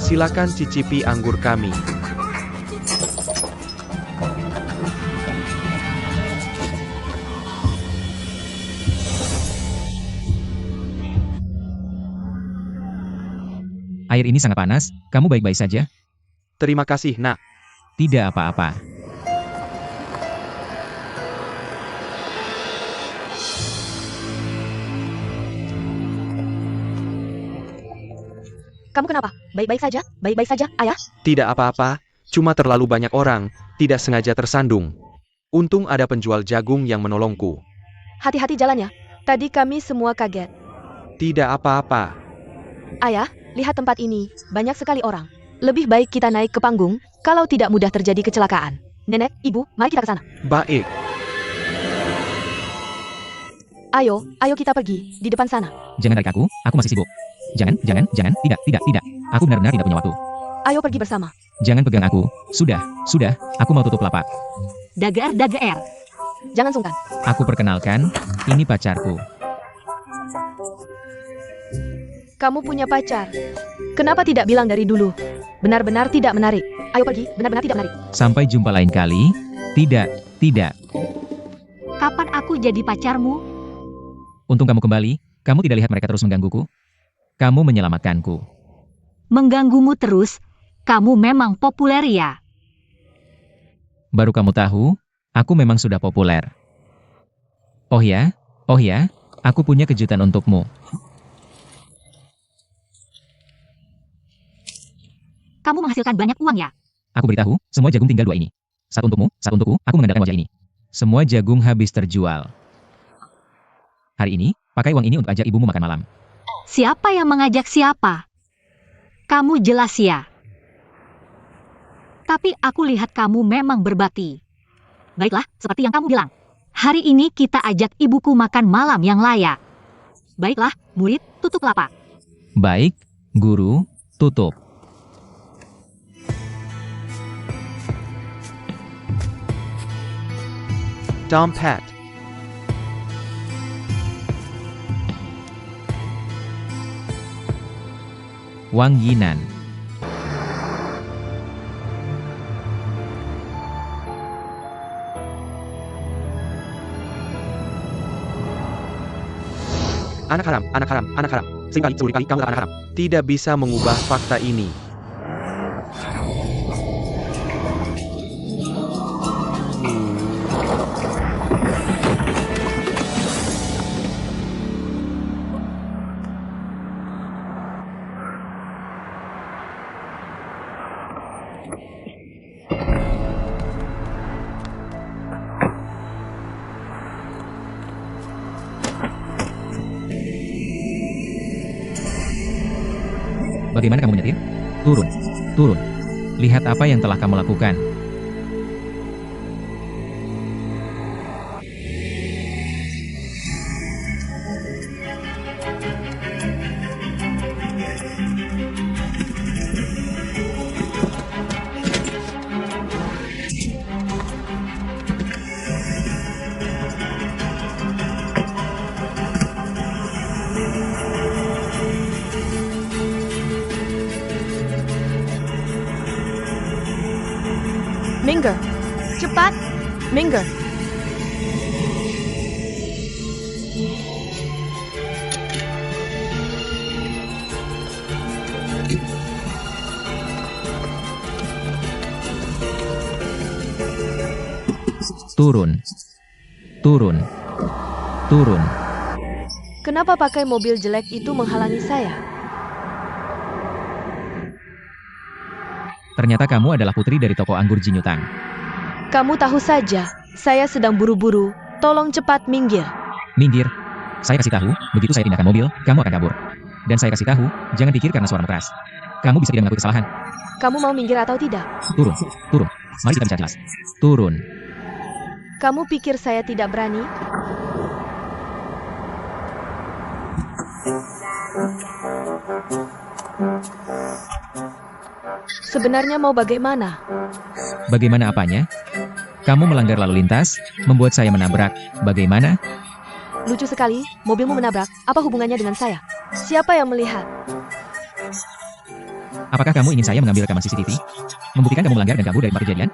Silakan cicipi anggur kami. Air ini sangat panas, kamu baik-baik saja? Terima kasih, Nak. Tidak apa-apa. Kamu kenapa? Baik-baik saja? Baik-baik saja, Ayah? Tidak apa-apa, cuma terlalu banyak orang, tidak sengaja tersandung. Untung ada penjual jagung yang menolongku. Hati-hati jalannya. Tadi kami semua kaget. Tidak apa-apa. Ayah, lihat tempat ini. Banyak sekali orang. Lebih baik kita naik ke panggung, kalau tidak mudah terjadi kecelakaan. Nenek, ibu, mari kita ke sana. Baik. Ayo kita pergi, di depan sana. Jangan tarik aku masih sibuk. Jangan, tidak. Aku benar-benar tidak punya waktu. Ayo pergi bersama. Jangan pegang aku. Sudah, aku mau tutup lapak. Dager. Jangan sungkan. Aku perkenalkan, ini pacarku. Kamu punya pacar. Kenapa tidak bilang dari dulu? Benar-benar tidak menarik. Ayo pergi, benar-benar tidak menarik. Sampai jumpa lain kali. Tidak. Kapan aku jadi pacarmu? Untung kamu kembali, kamu tidak lihat mereka terus menggangguku. Kamu menyelamatkanku. Mengganggumu terus? Kamu memang populer ya? Baru kamu tahu, aku memang sudah populer. Oh ya, aku punya kejutan untukmu. Kamu menghasilkan banyak uang ya? Aku beritahu, semua jagung tinggal 2 ini. Satu untukmu, satu untukku, aku mengandalkan wajah ini. Semua jagung habis terjual. Hari ini, pakai uang ini untuk ajak ibumu makan malam. Siapa yang mengajak siapa? Kamu jelas ya? Tapi aku lihat kamu memang berbakti. Baiklah, seperti yang kamu bilang. Hari ini kita ajak ibuku makan malam yang layak. Baiklah, murid, tutup lapak. Baik, guru, tutup. Dompet. Wang Yinan. Anak haram. Seringkali, 10 kali kamu anak haram. Tidak bisa mengubah fakta ini. Bagaimana kamu menyetir? Turun. Lihat apa yang telah kamu lakukan. Minggir. Cepat. Minggir. Turun. Kenapa pakai mobil jelek itu menghalangi saya? Ternyata kamu adalah putri dari toko anggur Jinyutang. Kamu tahu saja, saya sedang buru-buru. Tolong cepat minggir. Minggir. Saya kasih tahu, begitu saya pindahkan mobil, kamu akan kabur. Dan saya kasih tahu, jangan pikir karena suaramu keras. Kamu bisa tidak mengakui kesalahan. Kamu mau minggir atau tidak? Turun. Mari kita bicara jelas. Turun. Kamu pikir saya tidak berani? Sebenarnya mau bagaimana? Bagaimana apanya? Kamu melanggar lalu lintas, membuat saya menabrak. Bagaimana? Lucu sekali, mobilmu menabrak. Apa hubungannya dengan saya? Siapa yang melihat? Apakah kamu ingin saya mengambil rekaman CCTV? Membuktikan kamu melanggar dan kabur dari tempat kejadian?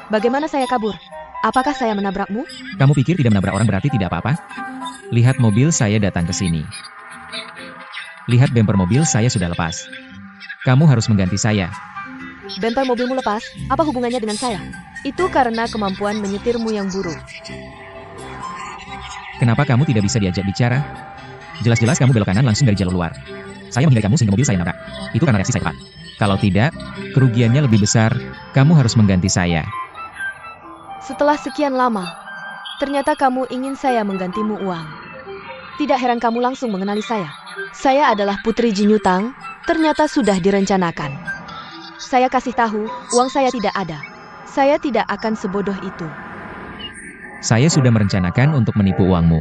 Bagaimana saya kabur? Apakah saya menabrakmu? Kamu pikir tidak menabrak orang berarti tidak apa-apa? Lihat mobil saya datang ke sini. Lihat bemper mobil saya sudah lepas. Kamu harus mengganti saya. Bemper mobilmu lepas, apa hubungannya dengan saya? Itu karena kemampuan menyetirmu yang buruk. Kenapa kamu tidak bisa diajak bicara? Jelas-jelas kamu belok kanan langsung dari jalur luar. Saya menghindari kamu sehingga mobil saya nabrak. Itu karena reaksi saya cepat. Kalau tidak, kerugiannya lebih besar. Kamu harus mengganti saya. Setelah sekian lama, ternyata kamu ingin saya menggantimu uang. Tidak heran kamu langsung mengenali saya. Saya adalah Putri Jinyutang, ternyata sudah direncanakan. Saya kasih tahu, uang saya tidak ada. Saya tidak akan sebodoh itu. Saya sudah merencanakan untuk menipu uangmu.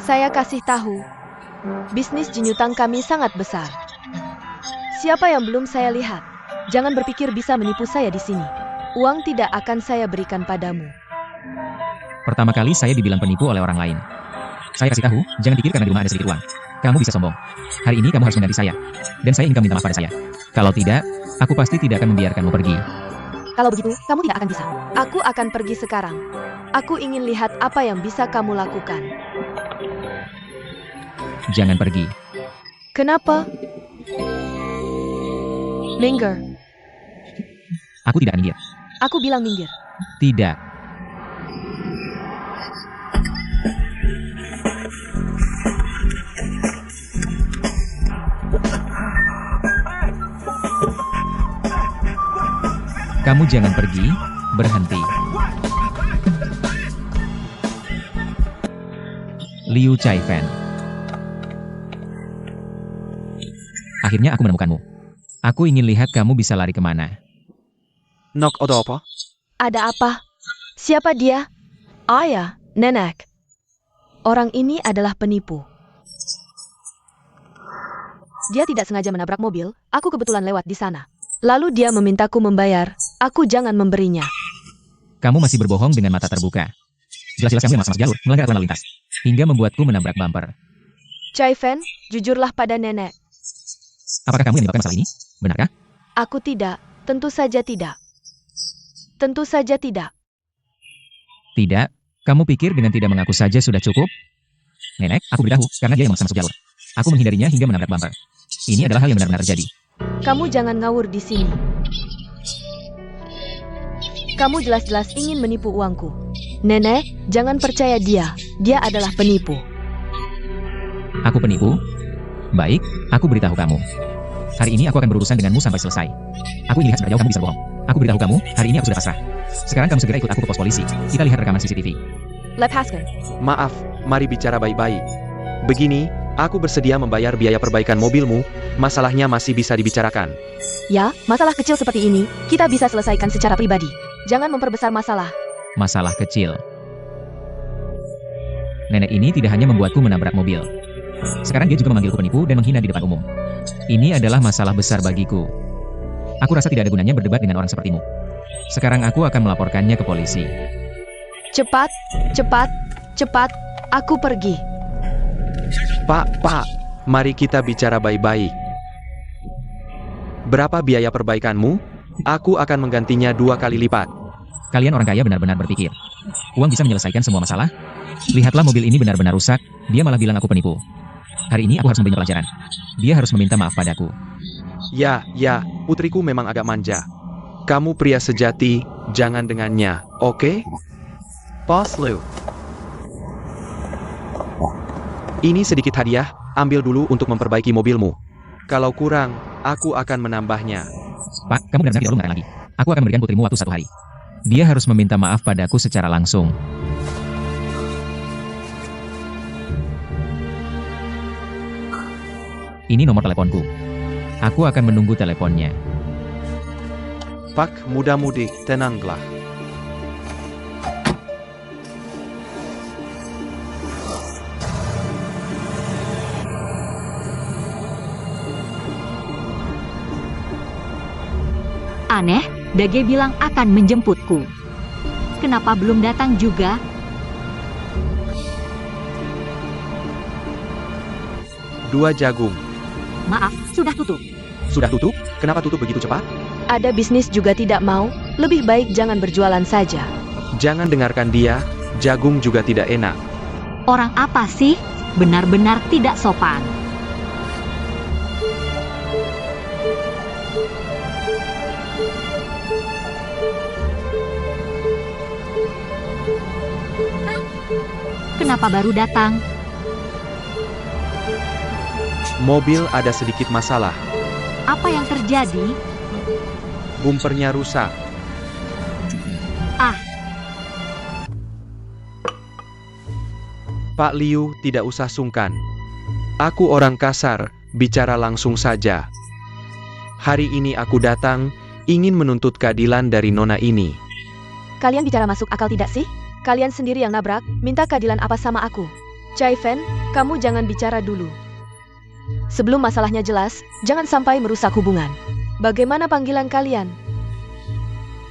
Saya kasih tahu, bisnis Jinyutang kami sangat besar. Siapa yang belum saya lihat? Jangan berpikir bisa menipu saya di sini. Uang tidak akan saya berikan padamu. Pertama kali saya dibilang penipu oleh orang lain. Saya kasih tahu, jangan pikir karena di rumah ada sedikit uang. Kamu bisa sombong. Hari ini kamu harus mengganti saya. Dan saya ingin kamu minta maaf pada saya. Kalau tidak, aku pasti tidak akan membiarkanmu pergi. Kalau begitu, kamu tidak akan bisa. Aku akan pergi sekarang. Aku ingin lihat apa yang bisa kamu lakukan. Jangan pergi. Kenapa? Minggir. Aku tidak akan minggir. Aku bilang minggir. Tidak. Kamu jangan pergi, berhenti. Liu Chaifen. Akhirnya aku menemukanmu. Aku ingin lihat kamu bisa lari kemana. Nok ada apa? Ada apa? Siapa dia? Ayah, nenek. Orang ini adalah penipu. Dia tidak sengaja menabrak mobil, aku kebetulan lewat di sana. Lalu dia memintaku membayar, aku jangan memberinya. Kamu masih berbohong dengan mata terbuka. Jelas-jelas kamu yang masuk jalur, melanggar aturan lalu lintas. Hingga membuatku menabrak bumper. Chaifen, jujurlah pada nenek. Apakah kamu yang menyebabkan masalah ini? Benarkah? Aku tidak, tentu saja tidak. Tentu saja tidak. Tidak. Kamu pikir dengan tidak mengaku saja sudah cukup? Nenek, aku beritahu, karena dia yang memaksa masuk jalur. Aku menghindarinya hingga menabrak bumper. Ini adalah hal yang benar-benar terjadi. Kamu jangan ngawur di sini. Kamu jelas-jelas ingin menipu uangku. Nenek, jangan percaya dia. Dia adalah penipu. Aku penipu? Baik, aku beritahu kamu. Hari ini aku akan berurusan denganmu sampai selesai. Aku ingin lihat seberapa jauh kamu bisa bohong. Aku beritahu kamu, hari ini aku sudah pasrah. Sekarang kamu segera ikut aku ke pos polisi. Kita lihat rekaman CCTV. Lepaskan. Maaf, mari bicara baik-baik. Begini, aku bersedia membayar biaya perbaikan mobilmu, masalahnya masih bisa dibicarakan. Ya, masalah kecil seperti ini, kita bisa selesaikan secara pribadi. Jangan memperbesar masalah. Masalah kecil. Nenek ini tidak hanya membuatku menabrak mobil. Sekarang dia juga memanggilku penipu dan menghina di depan umum. Ini adalah masalah besar bagiku. Aku rasa tidak ada gunanya berdebat dengan orang sepertimu. Sekarang aku akan melaporkannya ke polisi. Cepat, cepat, cepat, aku pergi. Pak, mari kita bicara baik-baik. Berapa biaya perbaikanmu? Aku akan menggantinya 2 kali lipat. Kalian orang kaya benar-benar berpikir uang bisa menyelesaikan semua masalah? Lihatlah mobil ini benar-benar rusak, dia malah bilang aku penipu. Hari ini aku harus memberinya pelajaran. Dia harus meminta maaf padaku. Ya, putriku memang agak manja. Kamu pria sejati, jangan dengannya, oke? Bos Liu. Ini sedikit hadiah, ambil dulu untuk memperbaiki mobilmu. Kalau kurang, aku akan menambahnya. Pak, kamu benar-benar tidak perlu mengatakan lagi. Aku akan memberikan putrimu waktu 1 hari. Dia harus meminta maaf padaku secara langsung. Ini nomor teleponku. Aku akan menunggu teleponnya. Pak, muda-mudi, tenanglah. Aneh, Dage bilang akan menjemputku. Kenapa belum datang juga? Dua jagung. Maaf, sudah tutup. Sudah tutup? Kenapa tutup begitu cepat? Ada bisnis juga tidak mau, lebih baik jangan berjualan saja. Jangan dengarkan dia, jagung juga tidak enak. Orang apa sih? Benar-benar tidak sopan. Kenapa baru datang? Mobil ada sedikit masalah. Apa yang terjadi? Bumpernya rusak. Ah, Pak Liu, tidak usah sungkan. Aku orang kasar, bicara langsung saja. Hari ini aku datang, ingin menuntut keadilan dari nona ini. Kalian bicara masuk akal tidak sih? Kalian sendiri yang nabrak, minta keadilan apa sama aku? Chai Fen, kamu jangan bicara dulu. Sebelum masalahnya jelas, jangan sampai merusak hubungan. Bagaimana panggilan kalian?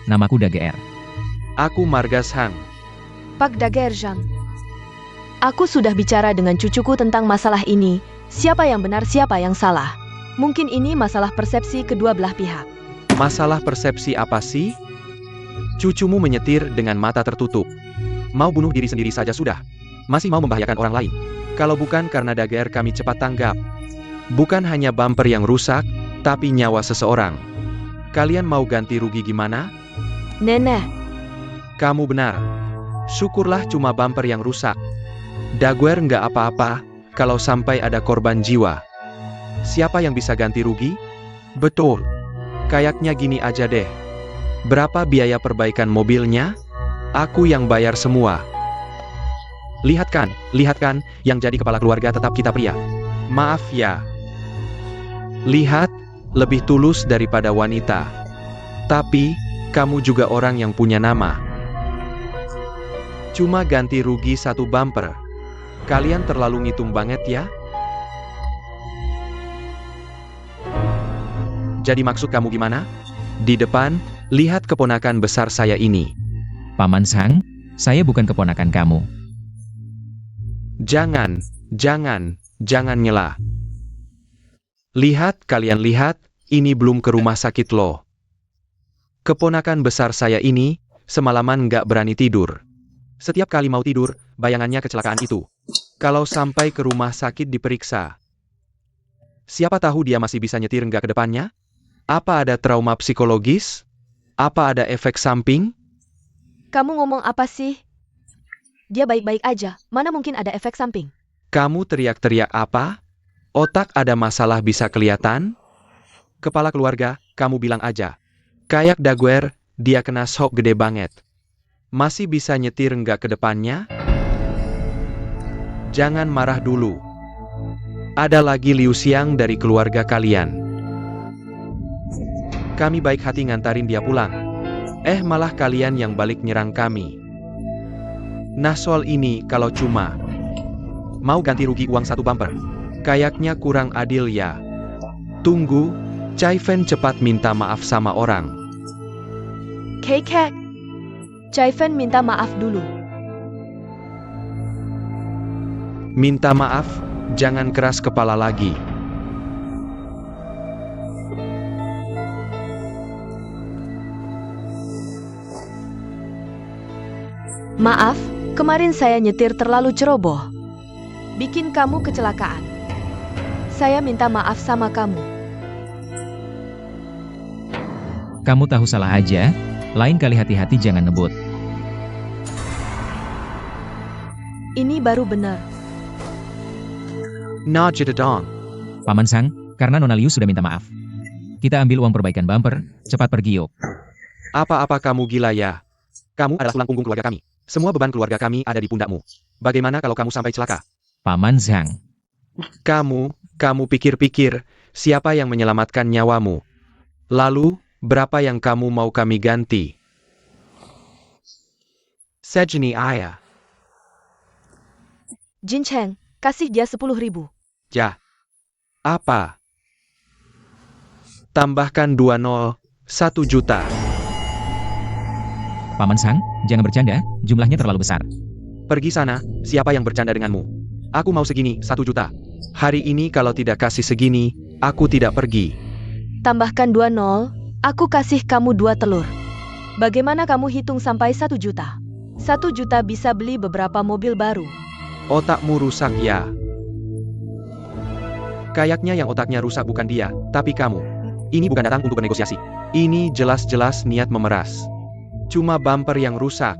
Namaku DGR. Aku Margas Hang. Pak Dagerjang. Aku sudah bicara dengan cucuku tentang masalah ini, siapa yang benar siapa yang salah. Mungkin ini masalah persepsi kedua belah pihak. Masalah persepsi apa sih? Cucumu menyetir dengan mata tertutup. Mau bunuh diri sendiri saja sudah. Masih mau membahayakan orang lain. Kalau bukan karena DGR kami cepat tanggap. Bukan hanya bumper yang rusak, tapi nyawa seseorang. Kalian mau ganti rugi gimana? Nenek, Kamu benar. Syukurlah cuma bumper yang rusak. Daguerre nggak apa-apa, kalau sampai ada korban jiwa. Siapa yang bisa ganti rugi? Betul. Kayaknya gini aja deh. Berapa biaya perbaikan mobilnya? Aku yang bayar semua. Lihat kan, yang jadi kepala keluarga tetap kita pria. Maaf ya. Lihat, lebih tulus daripada wanita. Tapi, kamu juga orang yang punya nama. Cuma ganti rugi satu bumper. Kalian terlalu ngitung banget ya? Jadi maksud kamu gimana? Di depan, lihat keponakan besar saya ini. Paman Sang, saya bukan keponakan kamu. Jangan nyela. Lihat, kalian lihat, ini belum ke rumah sakit loh. Keponakan besar saya ini, semalaman nggak berani tidur. Setiap kali mau tidur, bayangannya kecelakaan itu. Kalau sampai ke rumah sakit diperiksa. Siapa tahu dia masih bisa nyetir nggak ke depannya? Apa ada trauma psikologis? Apa ada efek samping? kamu ngomong apa sih? Dia baik-baik aja, mana mungkin ada efek samping? Kamu teriak-teriak apa? Otak ada masalah bisa kelihatan? Kepala keluarga, kamu bilang aja. Kayak Daguerre, dia kena shock gede banget. Masih bisa nyetir nggak ke depannya? Jangan marah dulu. Ada lagi Liu Xiang dari keluarga kalian. Kami baik hati ngantarin dia pulang. Malah kalian yang balik nyerang kami. Nah soal ini kalau cuma mau ganti rugi uang satu bumper, kayaknya kurang adil ya. Tunggu, Chai Fen cepat minta maaf sama orang. Kek. Chai Fen minta maaf dulu. Minta maaf, jangan keras kepala lagi. Maaf, kemarin saya nyetir terlalu ceroboh. Bikin kamu kecelakaan. Saya minta maaf sama kamu. Kamu tahu salah aja, lain kali hati-hati jangan ngebut. Ini baru benar. Nah jededong. Paman Sang, karena Nona Liu sudah minta maaf. Kita ambil uang perbaikan bumper, cepat pergi yuk. Apa-apa kamu gila ya? Kamu adalah tulang punggung keluarga kami. Semua beban keluarga kami ada di pundakmu. Bagaimana kalau kamu sampai celaka? Paman Sang, Kamu pikir-pikir, siapa yang menyelamatkan nyawamu? Lalu, berapa yang kamu mau kami ganti? Sejeni ayah. Jin Cheng, kasih dia 10.000. Ya. Apa? Tambahkan 2 0, 1 juta. Paman Sang, jangan bercanda, jumlahnya terlalu besar. Pergi sana, siapa yang bercanda denganmu? Aku mau segini, 1 juta. Hari ini kalau tidak kasih segini, Aku tidak pergi. Tambahkan 2 nol, aku kasih kamu 2 telur. Bagaimana kamu hitung sampai 1 juta? 1 juta bisa beli beberapa mobil baru. Otakmu rusak ya. Kayaknya yang otaknya rusak bukan dia, tapi kamu. Ini bukan datang untuk bernegosiasi. Ini jelas-jelas niat memeras. Cuma bumper yang rusak.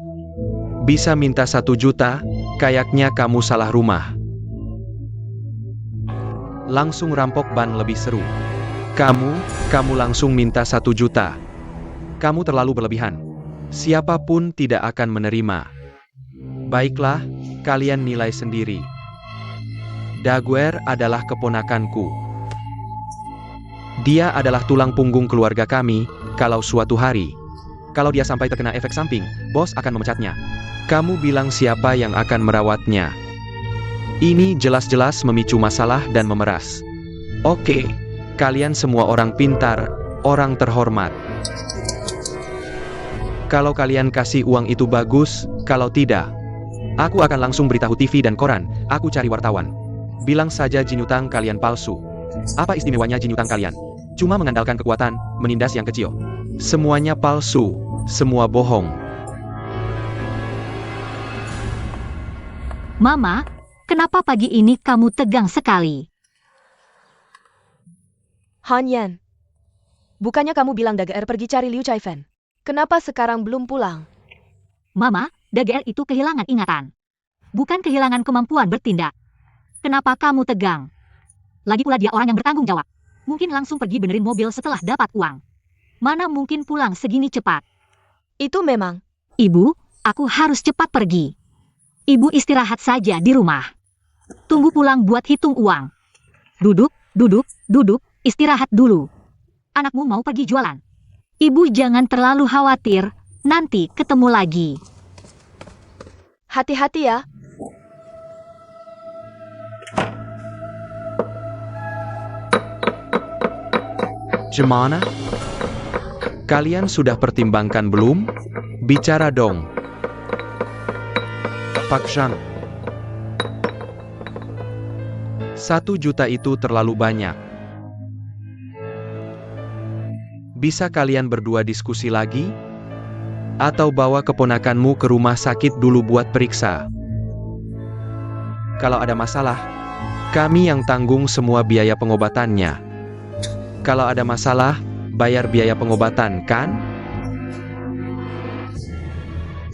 Bisa minta 1 juta, kayaknya kamu salah rumah. Langsung rampok ban lebih seru. Kamu langsung minta 1 juta. Kamu terlalu berlebihan. Siapapun tidak akan menerima. Baiklah, kalian nilai sendiri. Daguerre adalah keponakanku. Dia adalah tulang punggung keluarga kami, kalau suatu hari. Kalau dia sampai terkena efek samping, bos akan memecatnya. Kamu bilang siapa yang akan merawatnya? Ini jelas-jelas memicu masalah dan memeras. Oke, kalian semua orang pintar, orang terhormat. Kalau kalian kasih uang itu bagus, kalau tidak, aku akan langsung beritahu TV dan koran, aku cari wartawan. Bilang saja jinyutang kalian palsu. Apa istimewanya jinyutang kalian? Cuma mengandalkan kekuatan, menindas yang kecil. Semuanya palsu, semua bohong. Mama, kenapa pagi ini kamu tegang sekali? Han Yan, bukannya kamu bilang Daguerre pergi cari Liu Chaifen? Kenapa sekarang belum pulang? Mama, Daguerre itu kehilangan ingatan. Bukan kehilangan kemampuan bertindak. Kenapa kamu tegang? Lagi pula dia orang yang bertanggung jawab. Mungkin langsung pergi benerin mobil setelah dapat uang. Mana mungkin pulang segini cepat? Itu memang. Ibu, aku harus cepat pergi. Ibu istirahat saja di rumah. Tunggu pulang buat hitung uang. Duduk, istirahat dulu. Anakmu mau pergi jualan. Ibu jangan terlalu khawatir, nanti ketemu lagi. Hati-hati ya. Gimana? Kalian sudah pertimbangkan belum? Bicara dong. Pak Zhang. 1 juta itu terlalu banyak. Bisa kalian berdua diskusi lagi? Atau bawa keponakanmu ke rumah sakit dulu buat periksa? Kalau ada masalah, kami yang tanggung semua biaya pengobatannya. Kalau ada masalah, bayar biaya pengobatan, kan?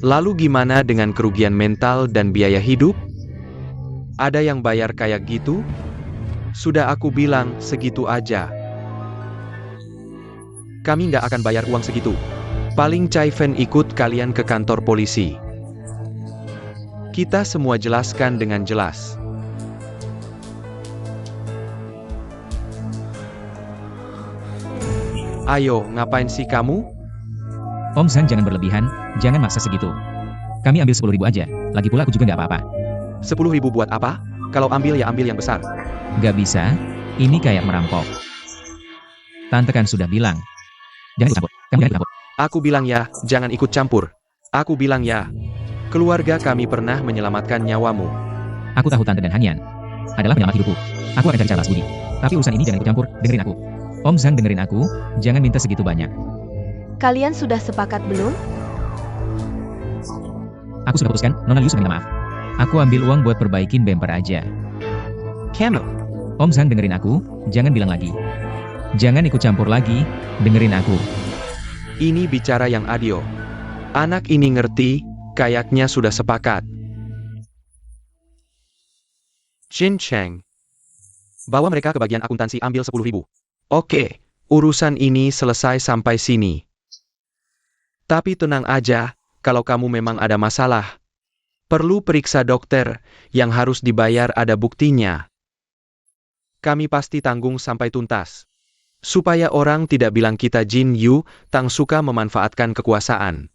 Lalu gimana dengan kerugian mental dan biaya hidup? Ada yang bayar kayak gitu? Sudah aku bilang, segitu aja. Kami nggak akan bayar uang segitu. Paling Chaifen ikut kalian ke kantor polisi. Kita semua jelaskan dengan jelas. Ayo, ngapain sih kamu? Om Zhang jangan berlebihan, jangan maksa segitu. Kami ambil 10.000 aja, lagi pula aku juga nggak apa-apa. 10.000 buat apa? Kalau ambil ya ambil yang besar. Nggak bisa, ini kayak merampok. Tante kan sudah bilang. Jangan ikut campur, kamu jangan ikut campur. Aku bilang ya, jangan ikut campur. Aku bilang ya. Keluarga kami pernah menyelamatkan nyawamu. Aku tahu Tante dan Hanyan adalah penyelamat hidupku. Aku akan cari cara balas budi. Tapi urusan ini jangan ikut campur, dengerin aku. Om Zhang dengerin aku, jangan minta segitu banyak. Kalian sudah sepakat belum? Aku sudah putuskan, Nona Liu sudah minta maaf. Aku ambil uang buat perbaikin bumper aja. Kamu. Om Zhang dengerin aku, jangan bilang lagi. Jangan ikut campur lagi, dengerin aku. Ini bicara yang adil. Anak ini ngerti, kayaknya sudah sepakat. Jin Cheng. Bawa mereka ke bagian akuntansi ambil 10.000. Oke, urusan ini selesai sampai sini. Tapi tenang aja, kalau kamu memang ada masalah. Perlu periksa dokter, yang harus dibayar ada buktinya. Kami pasti tanggung sampai tuntas. Supaya orang tidak bilang kita Jin Yu, Tang suka memanfaatkan kekuasaan.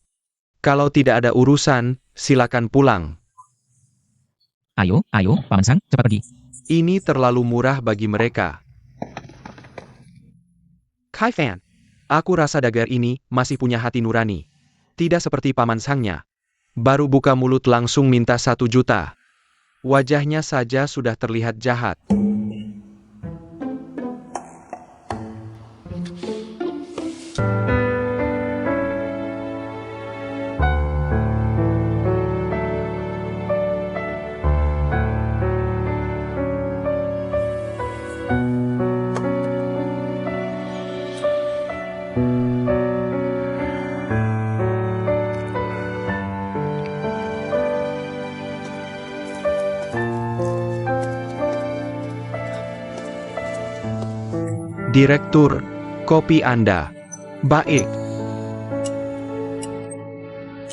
Kalau tidak ada urusan, silakan pulang. Ayo, Paman Zhang, cepat pergi. Ini terlalu murah bagi mereka. Kai Fan, aku rasa Daguerre ini masih punya hati nurani. Tidak seperti Paman Zhangnya. Baru buka mulut langsung minta 1 juta. Wajahnya saja sudah terlihat jahat. Direktur, kopi Anda. Baik.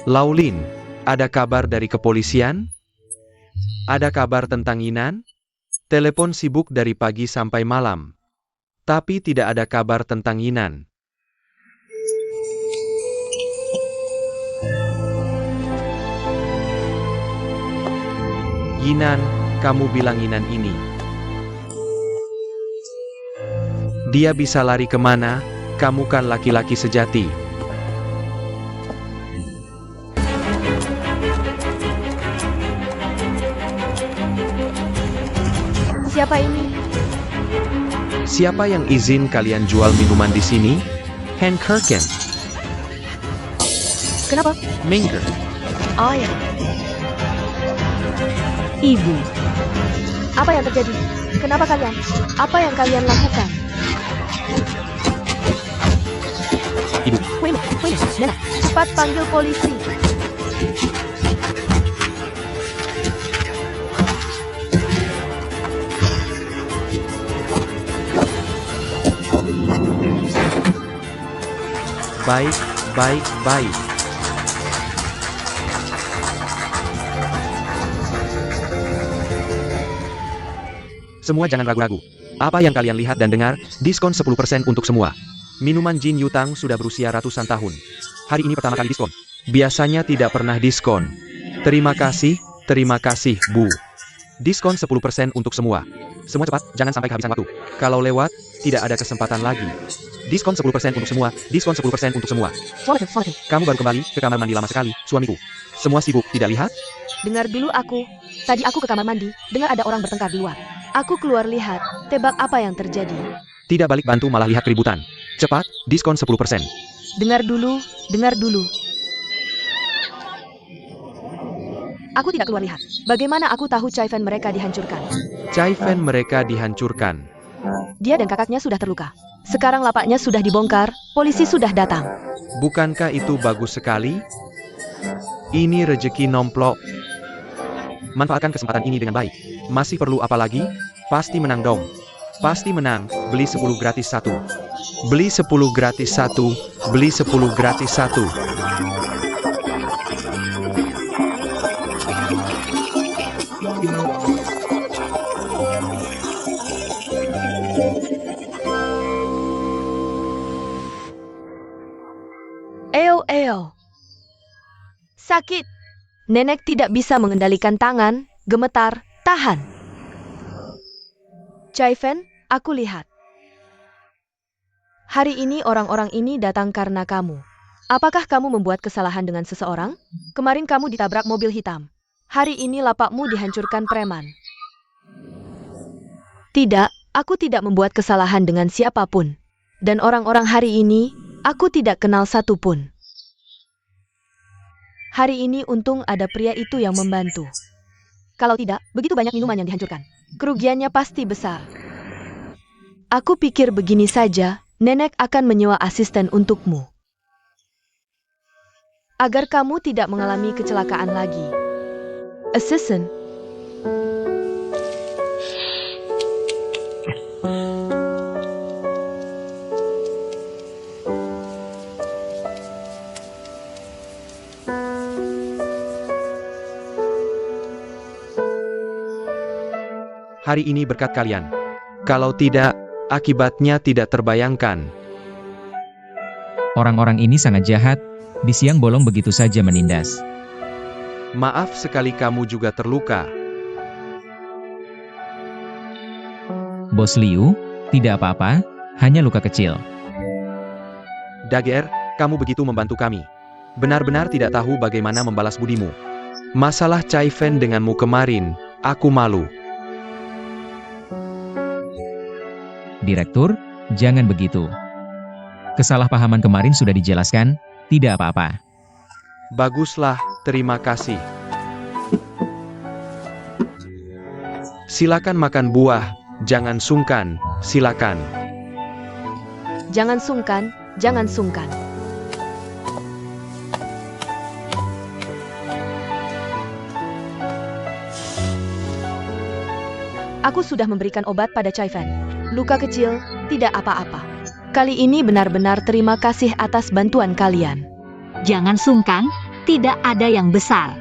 Laulin, ada kabar dari kepolisian? Ada kabar tentang Yinan? Telepon sibuk dari pagi sampai malam. Tapi tidak ada kabar tentang Yinan. Yinan, kamu bilang Yinan ini. Dia bisa lari kemana? Kamu kan laki-laki sejati. Siapa ini? Siapa yang izin kalian jual minuman di sini? Hank Kirken. Kenapa? Minger. Oh ya. Ibu, Apa yang terjadi? Kenapa kalian? Apa yang kalian lakukan? Ibu. Wait, Nena. Cepat panggil polisi. Baik, baik, baik. Semua jangan ragu-ragu. Apa yang kalian lihat dan dengar, diskon 10% untuk semua. Minuman Jin Yutang sudah berusia ratusan tahun. Hari ini pertama kali diskon. Biasanya tidak pernah diskon. Terima kasih, Bu. Diskon 10% untuk semua. Semua cepat, jangan sampai kehabisan waktu. Kalau lewat, tidak ada kesempatan lagi. Diskon 10% untuk semua, diskon 10% untuk semua. Follow. Kamu baru kembali ke kamar mandi lama sekali, suamiku. Semua sibuk, tidak lihat? Dengar dulu aku. Tadi aku ke kamar mandi, dengar ada orang bertengkar di luar. Aku keluar lihat, tebak apa yang terjadi. Tidak balik bantu malah lihat keributan. Cepat, diskon 10%. Dengar dulu. Aku tidak keluar lihat. Bagaimana aku tahu Chai-Fan mereka dihancurkan? Chai-Fan mereka dihancurkan. Dia dan kakaknya sudah terluka. Sekarang lapaknya sudah dibongkar, polisi sudah datang. Bukankah itu bagus sekali? Ini rejeki nomplok. Manfaatkan kesempatan ini dengan baik. Masih perlu apa lagi? Pasti menang dong. Pasti menang, beli 10 gratis 1. Beli 10 gratis 1, beli 10 gratis 1. Eo. Sakit. Nenek tidak bisa mengendalikan tangan, gemetar, tahan. Chai-Fan, aku lihat. Hari ini orang-orang ini datang karena kamu. Apakah kamu membuat kesalahan dengan seseorang? Kemarin kamu ditabrak mobil hitam. Hari ini lapakmu dihancurkan preman. Tidak, aku tidak membuat kesalahan dengan siapapun. Dan orang-orang hari ini, aku tidak kenal satupun. Hari ini untung ada pria itu yang membantu. Kalau tidak, begitu banyak minuman yang dihancurkan. Kerugiannya pasti besar. Aku pikir begini saja, nenek akan menyewa asisten untukmu. Agar kamu tidak mengalami kecelakaan lagi. Assistant. Hari ini berkat kalian. Kalau tidak, akibatnya tidak terbayangkan. Orang-orang ini sangat jahat, di siang bolong begitu saja menindas. Maaf sekali kamu juga terluka. Bos Liu, tidak apa-apa, hanya luka kecil. Daguerre, kamu begitu membantu kami. Benar-benar tidak tahu bagaimana membalas budimu. Masalah Chai-Fan denganmu kemarin, aku malu. Direktur, jangan begitu. Kesalahpahaman kemarin sudah dijelaskan, tidak apa-apa. Baguslah, terima kasih. Silakan makan buah, jangan sungkan, silakan. Jangan sungkan. Aku sudah memberikan obat pada Chai-Fan. Luka kecil, tidak apa-apa. Kali ini benar-benar terima kasih atas bantuan kalian. Jangan sungkan, tidak ada yang besar.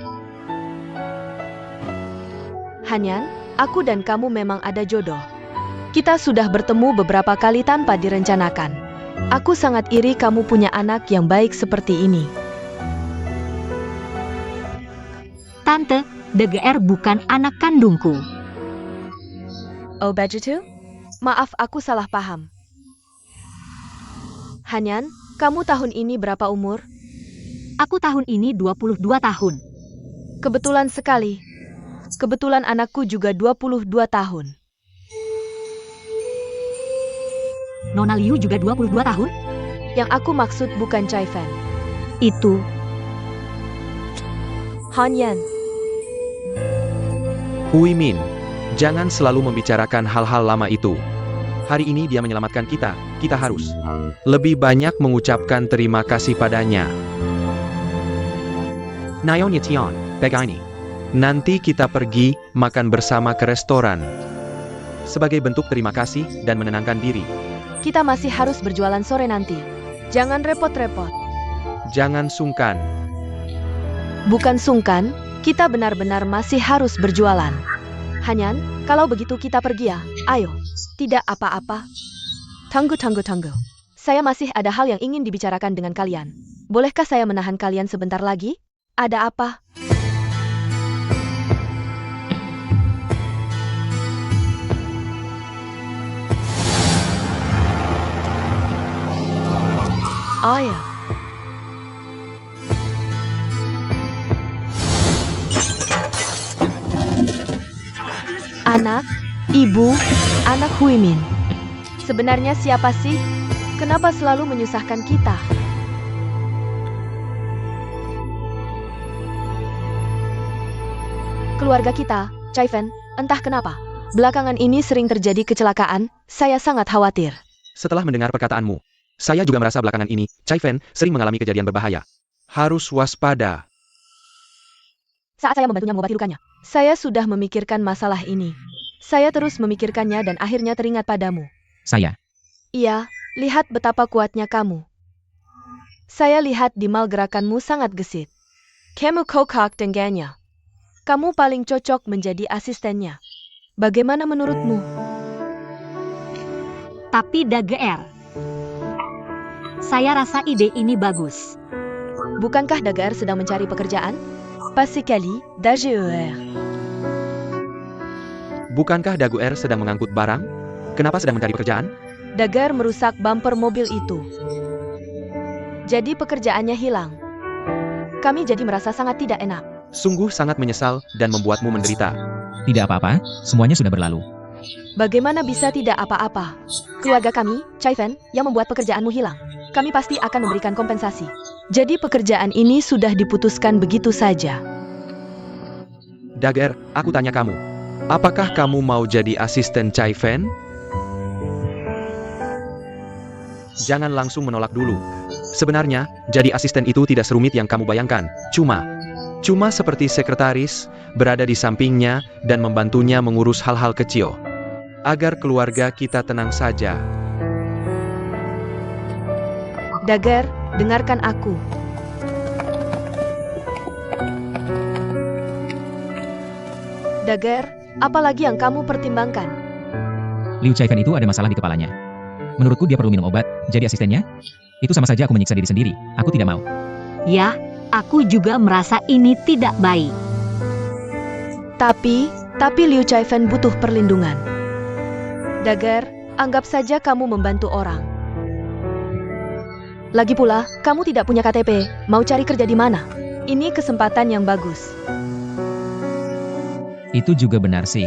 Hanyan, aku dan kamu memang ada jodoh. Kita sudah bertemu beberapa kali tanpa direncanakan. Aku sangat iri kamu punya anak yang baik seperti ini. Tante, DGR bukan anak kandungku. Oh begitu? Maaf, aku salah paham. Hanyan, kamu tahun ini berapa umur? Aku tahun ini 22 tahun. Kebetulan sekali. Kebetulan anakku juga 22 tahun. Nona Liu juga 22 tahun? Yang aku maksud bukan Chai Fan. Itu. Hanyan, Hui Min, jangan selalu membicarakan hal-hal lama itu. Hari ini dia menyelamatkan kita, kita harus lebih banyak mengucapkan terima kasih padanya. Nayon Yitian, Pegaini. Nanti kita pergi makan bersama ke restoran. Sebagai bentuk terima kasih dan menenangkan diri. kita masih harus berjualan sore nanti. Jangan repot-repot. Jangan sungkan. Bukan sungkan, kita benar-benar masih harus berjualan. Hanyan, kalau begitu kita pergi ya. Ayo. Tidak apa-apa. Tunggu. Saya masih ada hal yang ingin dibicarakan dengan kalian. Bolehkah saya menahan kalian sebentar lagi? Ada apa? Oh ya. Anak, ibu, anak Huimin. Sebenarnya siapa sih? Kenapa selalu menyusahkan kita? Keluarga kita, Chai Fan, entah kenapa. Belakangan ini sering terjadi kecelakaan, saya sangat khawatir. Setelah mendengar perkataanmu, saya juga merasa belakangan ini, Chai Fan sering mengalami kejadian berbahaya. Harus waspada. Saat saya membantunya mengobati lukanya, saya sudah memikirkan masalah ini. Saya terus memikirkannya dan akhirnya teringat padamu. Saya. Iya, lihat betapa kuatnya kamu. Saya lihat di mal gerakanmu sangat gesit. Kamu kokak dengannya. Kamu paling cocok menjadi asistennya. Bagaimana menurutmu? Tapi DGR. Saya rasa ide ini bagus. Bukankah Dagar sedang mencari pekerjaan? Pasikali, DGR. Bukankah Daguerre sedang mengangkut barang? Kenapa sedang mencari pekerjaan? Dagar merusak bumper mobil itu. Jadi pekerjaannya hilang. Kami jadi merasa sangat tidak enak. Sungguh sangat menyesal dan membuatmu menderita. Tidak apa-apa, semuanya sudah berlalu. Bagaimana bisa tidak apa-apa? Keluarga kami, Chai Fan, yang membuat pekerjaanmu hilang. Kami pasti akan memberikan kompensasi. Jadi pekerjaan ini sudah diputuskan begitu saja. Daguerre, aku tanya kamu. Apakah kamu mau jadi asisten Chai Fan? Jangan langsung menolak dulu. Sebenarnya, jadi asisten itu tidak serumit yang kamu bayangkan. Cuma seperti sekretaris, berada di sampingnya, dan membantunya mengurus hal-hal kecil. Agar keluarga kita tenang saja. Dagar, dengarkan aku. Dagar, apalagi yang kamu pertimbangkan? Liu Chaifan itu ada masalah di kepalanya. Menurutku dia perlu minum obat, jadi asistennya? Itu sama saja aku menyiksa diri sendiri. Aku tidak mau. Ya, aku juga merasa ini tidak baik. Tapi Liu Chai Fan butuh perlindungan. Dagar, anggap saja kamu membantu orang. Lagi pula, kamu tidak punya KTP, mau cari kerja di mana? Ini kesempatan yang bagus. Itu juga benar sih.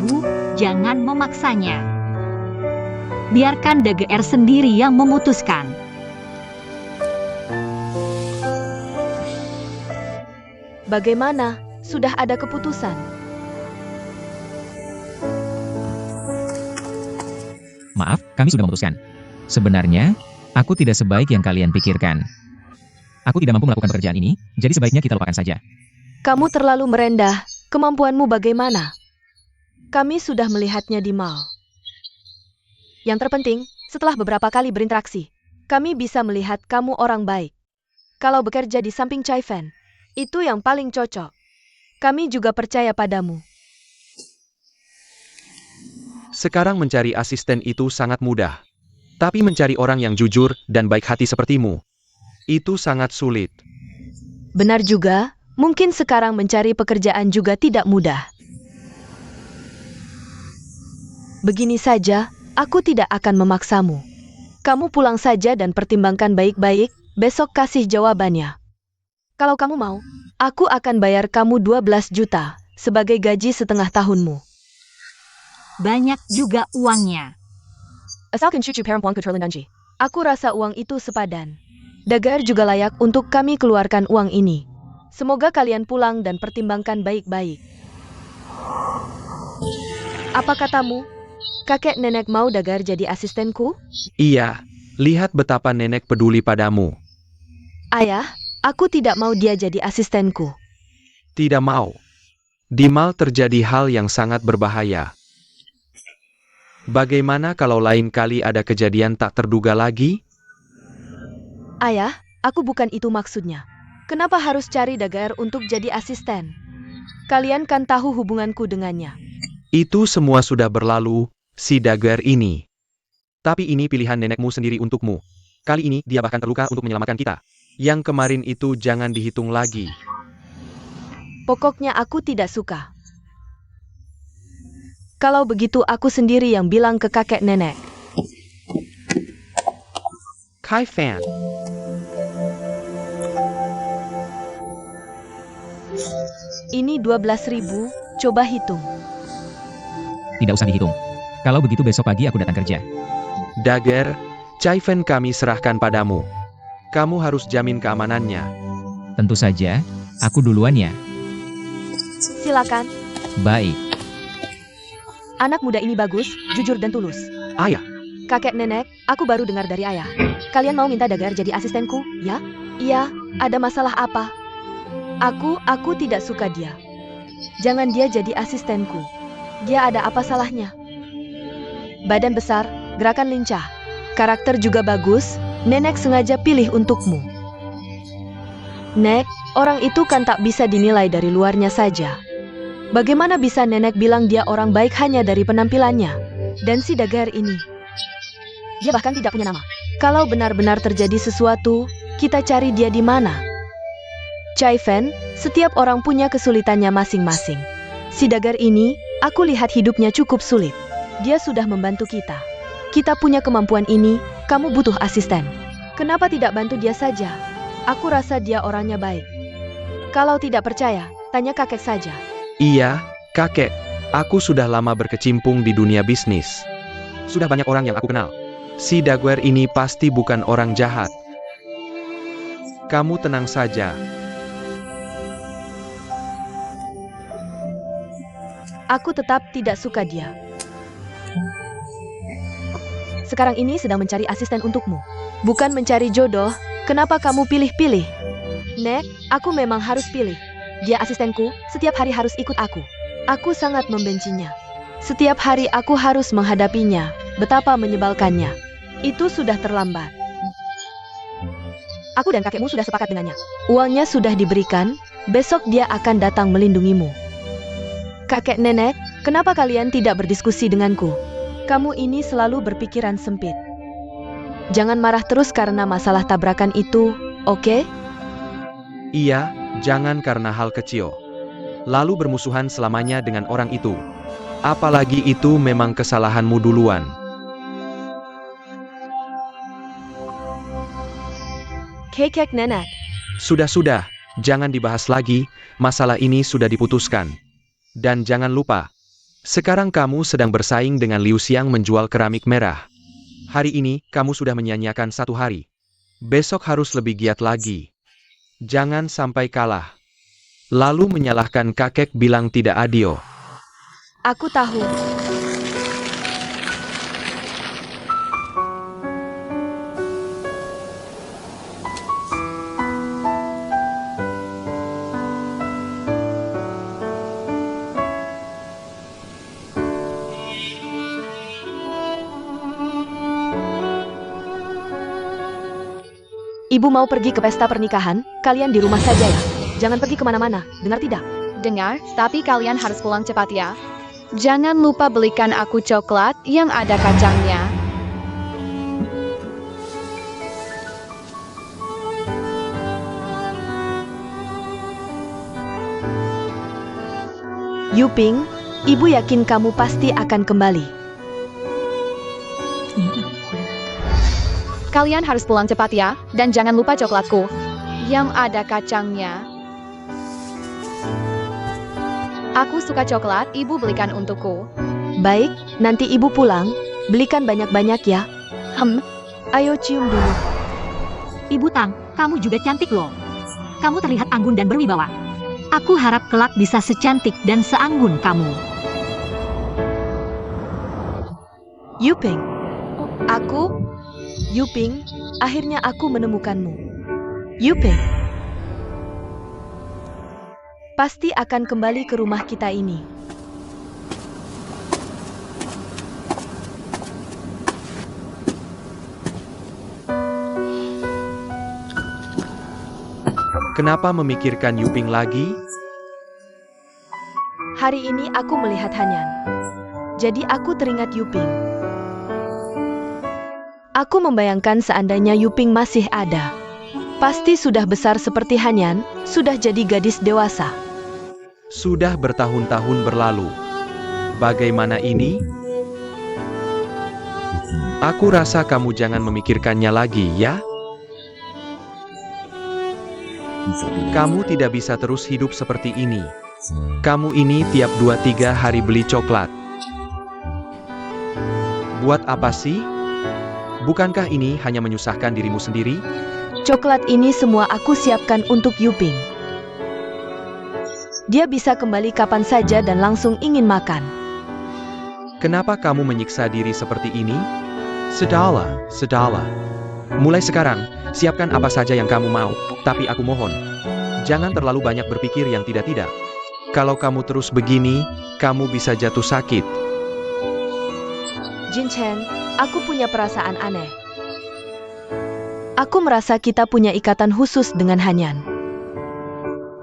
Bu, jangan memaksanya. Biarkan DGR sendiri yang memutuskan. Bagaimana? Sudah ada keputusan? Maaf, kami sudah memutuskan. Sebenarnya, aku tidak sebaik yang kalian pikirkan. Aku tidak mampu melakukan pekerjaan ini, jadi sebaiknya kita lupakan saja. Kamu terlalu merendah. Kemampuanmu bagaimana? Kami sudah melihatnya di mal. Yang terpenting, setelah beberapa kali berinteraksi, kami bisa melihat kamu orang baik. Kalau bekerja di samping Chai Fan, itu yang paling cocok. Kami juga percaya padamu. Sekarang mencari asisten itu sangat mudah. Tapi mencari orang yang jujur dan baik hati sepertimu, itu sangat sulit. Benar juga, mungkin sekarang mencari pekerjaan juga tidak mudah. Begini saja, aku tidak akan memaksamu. Kamu pulang saja dan pertimbangkan baik-baik, besok kasih jawabannya. Kalau kamu mau, aku akan bayar kamu 12 juta sebagai gaji setengah tahunmu. Banyak juga uangnya. Asalkan cucu perempuanku terlindungi. Aku rasa uang itu sepadan. Dagar juga layak untuk kami keluarkan uang ini. Semoga kalian pulang dan pertimbangkan baik-baik. Apa katamu? Kakek nenek mau Dagar jadi asistenku? Iya, lihat betapa nenek peduli padamu. Ayah, aku tidak mau dia jadi asistenku. Tidak mau. Di mal terjadi hal yang sangat berbahaya. Bagaimana kalau lain kali ada kejadian tak terduga lagi? Ayah, aku bukan itu maksudnya. Kenapa harus cari Dagar untuk jadi asisten? Kalian kan tahu hubunganku dengannya. Itu semua sudah berlalu, si Dagar ini. Tapi ini pilihan nenekmu sendiri untukmu. Kali ini dia bahkan terluka untuk menyelamatkan kita. Yang kemarin itu jangan dihitung lagi. Pokoknya aku tidak suka. Kalau begitu aku sendiri yang bilang ke kakek nenek. Kai Fan. Ini 12.000, coba hitung. Tidak usah dihitung. Kalau begitu besok pagi aku datang kerja. Dagar, Chai Fan kami serahkan padamu. Kamu harus jamin keamanannya. Tentu saja, aku duluan ya. Silakan. Baik. Anak muda ini bagus, jujur dan tulus. Ayah, Kakek nenek, aku baru dengar dari ayah. Kalian mau minta Dagar jadi asistenku, ya? Iya, ada masalah apa? Aku tidak suka dia. Jangan dia jadi asistenku. Dia ada apa salahnya? Badan besar, gerakan lincah. Karakter juga bagus, nenek sengaja pilih untukmu. Nek, orang itu kan tak bisa dinilai dari luarnya saja. Bagaimana bisa nenek bilang dia orang baik hanya dari penampilannya? Dan si Dagar ini, dia bahkan tidak punya nama. Kalau benar-benar terjadi sesuatu, kita cari dia di mana? Chai Fan, setiap orang punya kesulitannya masing-masing. Si Dagar ini, aku lihat hidupnya cukup sulit. Dia sudah membantu kita. Kita punya kemampuan ini, kamu butuh asisten. Kenapa tidak bantu dia saja? Aku rasa dia orangnya baik. Kalau tidak percaya, tanya kakek saja. iya, kakek. Aku sudah lama berkecimpung di dunia bisnis. Sudah banyak orang yang aku kenal. Si Dagar ini pasti bukan orang jahat. Kamu tenang saja. Aku tetap tidak suka dia. Sekarang ini sedang mencari asisten untukmu. Bukan mencari jodoh, kenapa kamu pilih-pilih? Nek, aku memang harus pilih. Dia asistenku, setiap hari harus ikut aku. Aku sangat membencinya. Setiap hari aku harus menghadapinya, betapa menyebalkannya. Itu sudah terlambat. Aku dan kakekmu sudah sepakat dengannya. Uangnya sudah diberikan, besok dia akan datang melindungimu. Kakek nenek, kenapa kalian tidak berdiskusi denganku? Kamu ini selalu berpikiran sempit. Jangan marah terus karena masalah tabrakan itu, oke? Iya, jangan karena hal kecil. Lalu bermusuhan selamanya dengan orang itu. Apalagi itu memang kesalahanmu duluan. Kakek nenek, Sudah, jangan dibahas lagi, masalah ini sudah diputuskan. Dan jangan lupa, sekarang kamu sedang bersaing dengan Liu Xiang menjual keramik merah. Hari ini, kamu sudah menyia-nyiakan 1 hari. Besok harus lebih giat lagi. Jangan sampai kalah. Lalu menyalahkan kakek bilang tidak adil. aku tahu. Ibu mau pergi ke pesta pernikahan, kalian di rumah saja ya. Jangan pergi kemana-mana, dengar tidak? Dengar, tapi kalian harus pulang cepat ya. Jangan lupa belikan aku coklat yang ada kacangnya. Yuping, ibu yakin kamu pasti akan kembali. Kalian harus pulang cepat ya, dan jangan lupa coklatku yang ada kacangnya. Aku suka coklat, ibu belikan untukku. Baik, nanti ibu pulang, belikan banyak-banyak ya. Ayo cium dulu. Ibu Tang, kamu juga cantik loh. Kamu terlihat anggun dan berwibawa. Aku harap kelak bisa secantik dan seanggun kamu. Yuping. Yuping, akhirnya aku menemukanmu. Yuping. Pasti akan kembali ke rumah kita ini. Kenapa memikirkan Yuping lagi? Hari ini aku melihat Hanyan. Jadi aku teringat Yuping. Aku membayangkan seandainya Yuping masih ada. Pasti sudah besar seperti Hanyan, sudah jadi gadis dewasa. Sudah bertahun-tahun berlalu. Bagaimana ini? Aku rasa kamu jangan memikirkannya lagi, ya? Kamu tidak bisa terus hidup seperti ini. Kamu ini tiap 2-3 hari beli coklat. Buat apa sih? Bukankah ini hanya menyusahkan dirimu sendiri? Coklat ini semua aku siapkan untuk Yuping. Dia bisa kembali kapan saja dan langsung ingin makan. Kenapa kamu menyiksa diri seperti ini? Sudahlah. Mulai sekarang, siapkan apa saja yang kamu mau, tapi aku mohon, jangan terlalu banyak berpikir yang tidak-tidak. Kalau kamu terus begini, kamu bisa jatuh sakit. Jin Chen, aku punya perasaan aneh. Aku merasa kita punya ikatan khusus dengan Hanyan.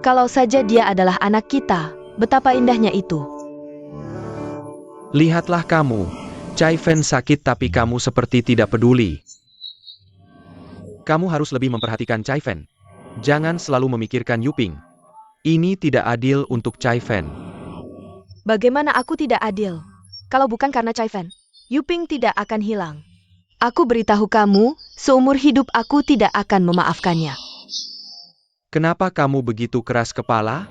Kalau saja dia adalah anak kita, betapa indahnya itu. Lihatlah kamu, Chai Fen sakit tapi kamu seperti tidak peduli. Kamu harus lebih memperhatikan Chai Fen. Jangan selalu memikirkan Yuping. Ini tidak adil untuk Chai Fen. Bagaimana aku tidak adil? Kalau bukan karena Chai Fen, Yuping tidak akan hilang. Aku beritahu kamu, seumur hidup aku tidak akan memaafkannya. Kenapa kamu begitu keras kepala?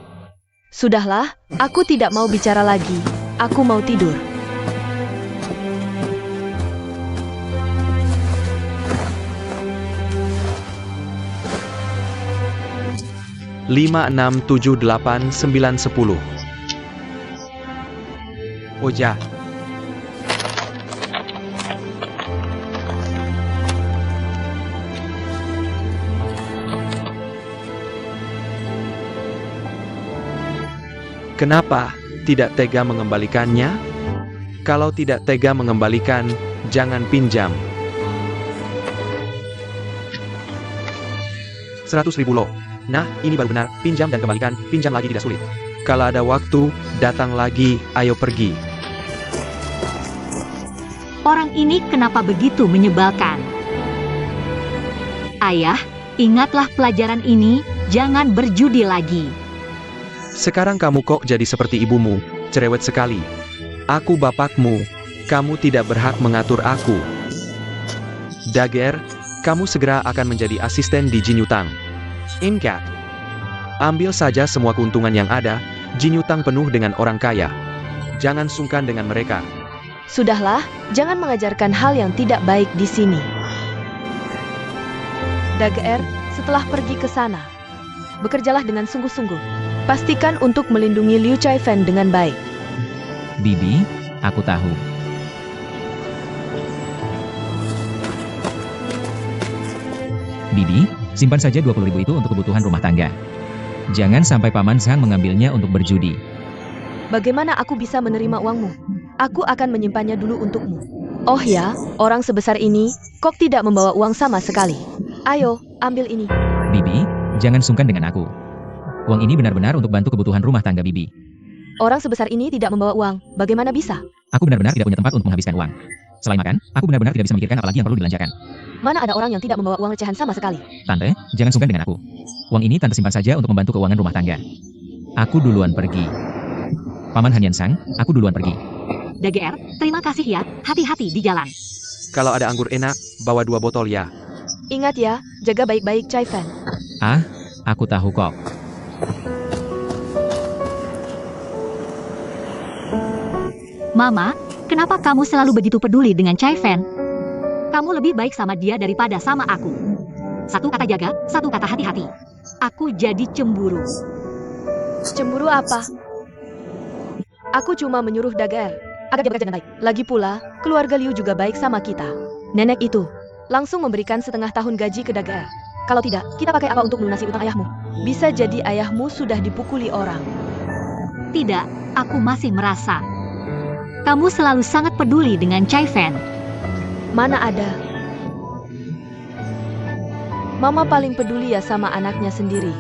Sudahlah, aku tidak mau bicara lagi. Aku mau tidur. Lima, 6, 7, 8, 9, 10. Oja. Kenapa tidak tega mengembalikannya? Kalau tidak tega mengembalikan, jangan pinjam. 100.000 lo. Nah, ini baru benar, pinjam dan kembalikan, pinjam lagi tidak sulit. Kalau ada waktu, datang lagi, ayo pergi. Orang ini kenapa begitu menyebalkan? Ayah, ingatlah pelajaran ini, jangan berjudi lagi. Sekarang kamu kok jadi seperti ibumu, cerewet sekali. Aku bapakmu, kamu tidak berhak mengatur aku. Dager, kamu segera akan menjadi asisten di Jin Yutang. Ingat, ambil saja semua keuntungan yang ada, Jin Yutang penuh dengan orang kaya. Jangan sungkan dengan mereka. Sudahlah, jangan mengajarkan hal yang tidak baik di sini. Dager, setelah pergi ke sana, bekerjalah dengan sungguh-sungguh. Pastikan untuk melindungi Liu Chai Fen dengan baik. Bibi, aku tahu. Bibi, simpan saja 20.000 itu untuk kebutuhan rumah tangga. Jangan sampai Paman Sang mengambilnya untuk berjudi. Bagaimana aku bisa menerima uangmu? Aku akan menyimpannya dulu untukmu. Oh ya, orang sebesar ini, kok tidak membawa uang sama sekali? Ayo, ambil ini. Bibi, jangan sungkan dengan aku. Uang ini benar-benar untuk bantu kebutuhan rumah tangga Bibi. Orang sebesar ini tidak membawa uang. Bagaimana bisa? Aku benar-benar tidak punya tempat untuk menghabiskan uang. Selain makan, aku benar-benar tidak bisa memikirkan apalagi yang perlu dibelanjakan. Mana ada orang yang tidak membawa uang recehan sama sekali? Tante, jangan sungkan dengan aku. Uang ini Tante simpan saja untuk membantu keuangan rumah tangga. Aku duluan pergi. Paman Hanyan Sang, aku duluan pergi. DGR, terima kasih ya. Hati-hati di jalan. Kalau ada anggur enak, bawa 2 botol ya. Ingat ya, jaga baik-baik Chai Fan. Ah, aku tahu kok. Mama, kenapa kamu selalu begitu peduli dengan Chai Fan? Kamu lebih baik sama dia daripada sama aku. Satu kata jaga, satu kata hati-hati. Aku jadi cemburu. Cemburu apa? Aku cuma menyuruh Dagar agar dia bekerja dengan baik. Lagi pula, keluarga Liu juga baik sama kita. Nenek itu langsung memberikan setengah tahun gaji ke Dagar. Kalau tidak, kita pakai apa untuk melunasi utang ayahmu? Bisa jadi ayahmu sudah dipukuli orang. Tidak, aku masih merasa. Kamu selalu sangat peduli dengan Chai Fan. Mana ada? Mama paling peduli ya sama anaknya sendiri.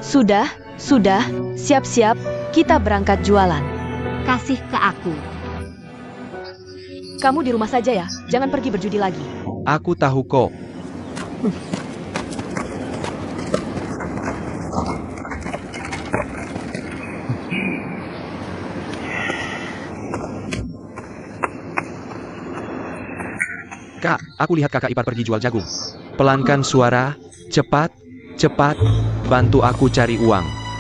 Sudah, siap-siap, kita berangkat jualan. Kasih ke aku. Kamu di rumah saja ya, jangan pergi berjudi lagi. Aku tahu kok. Kak, aku lihat kakak ipar pergi jual jagung. Pelankan suara, cepat, bantu aku cari uang.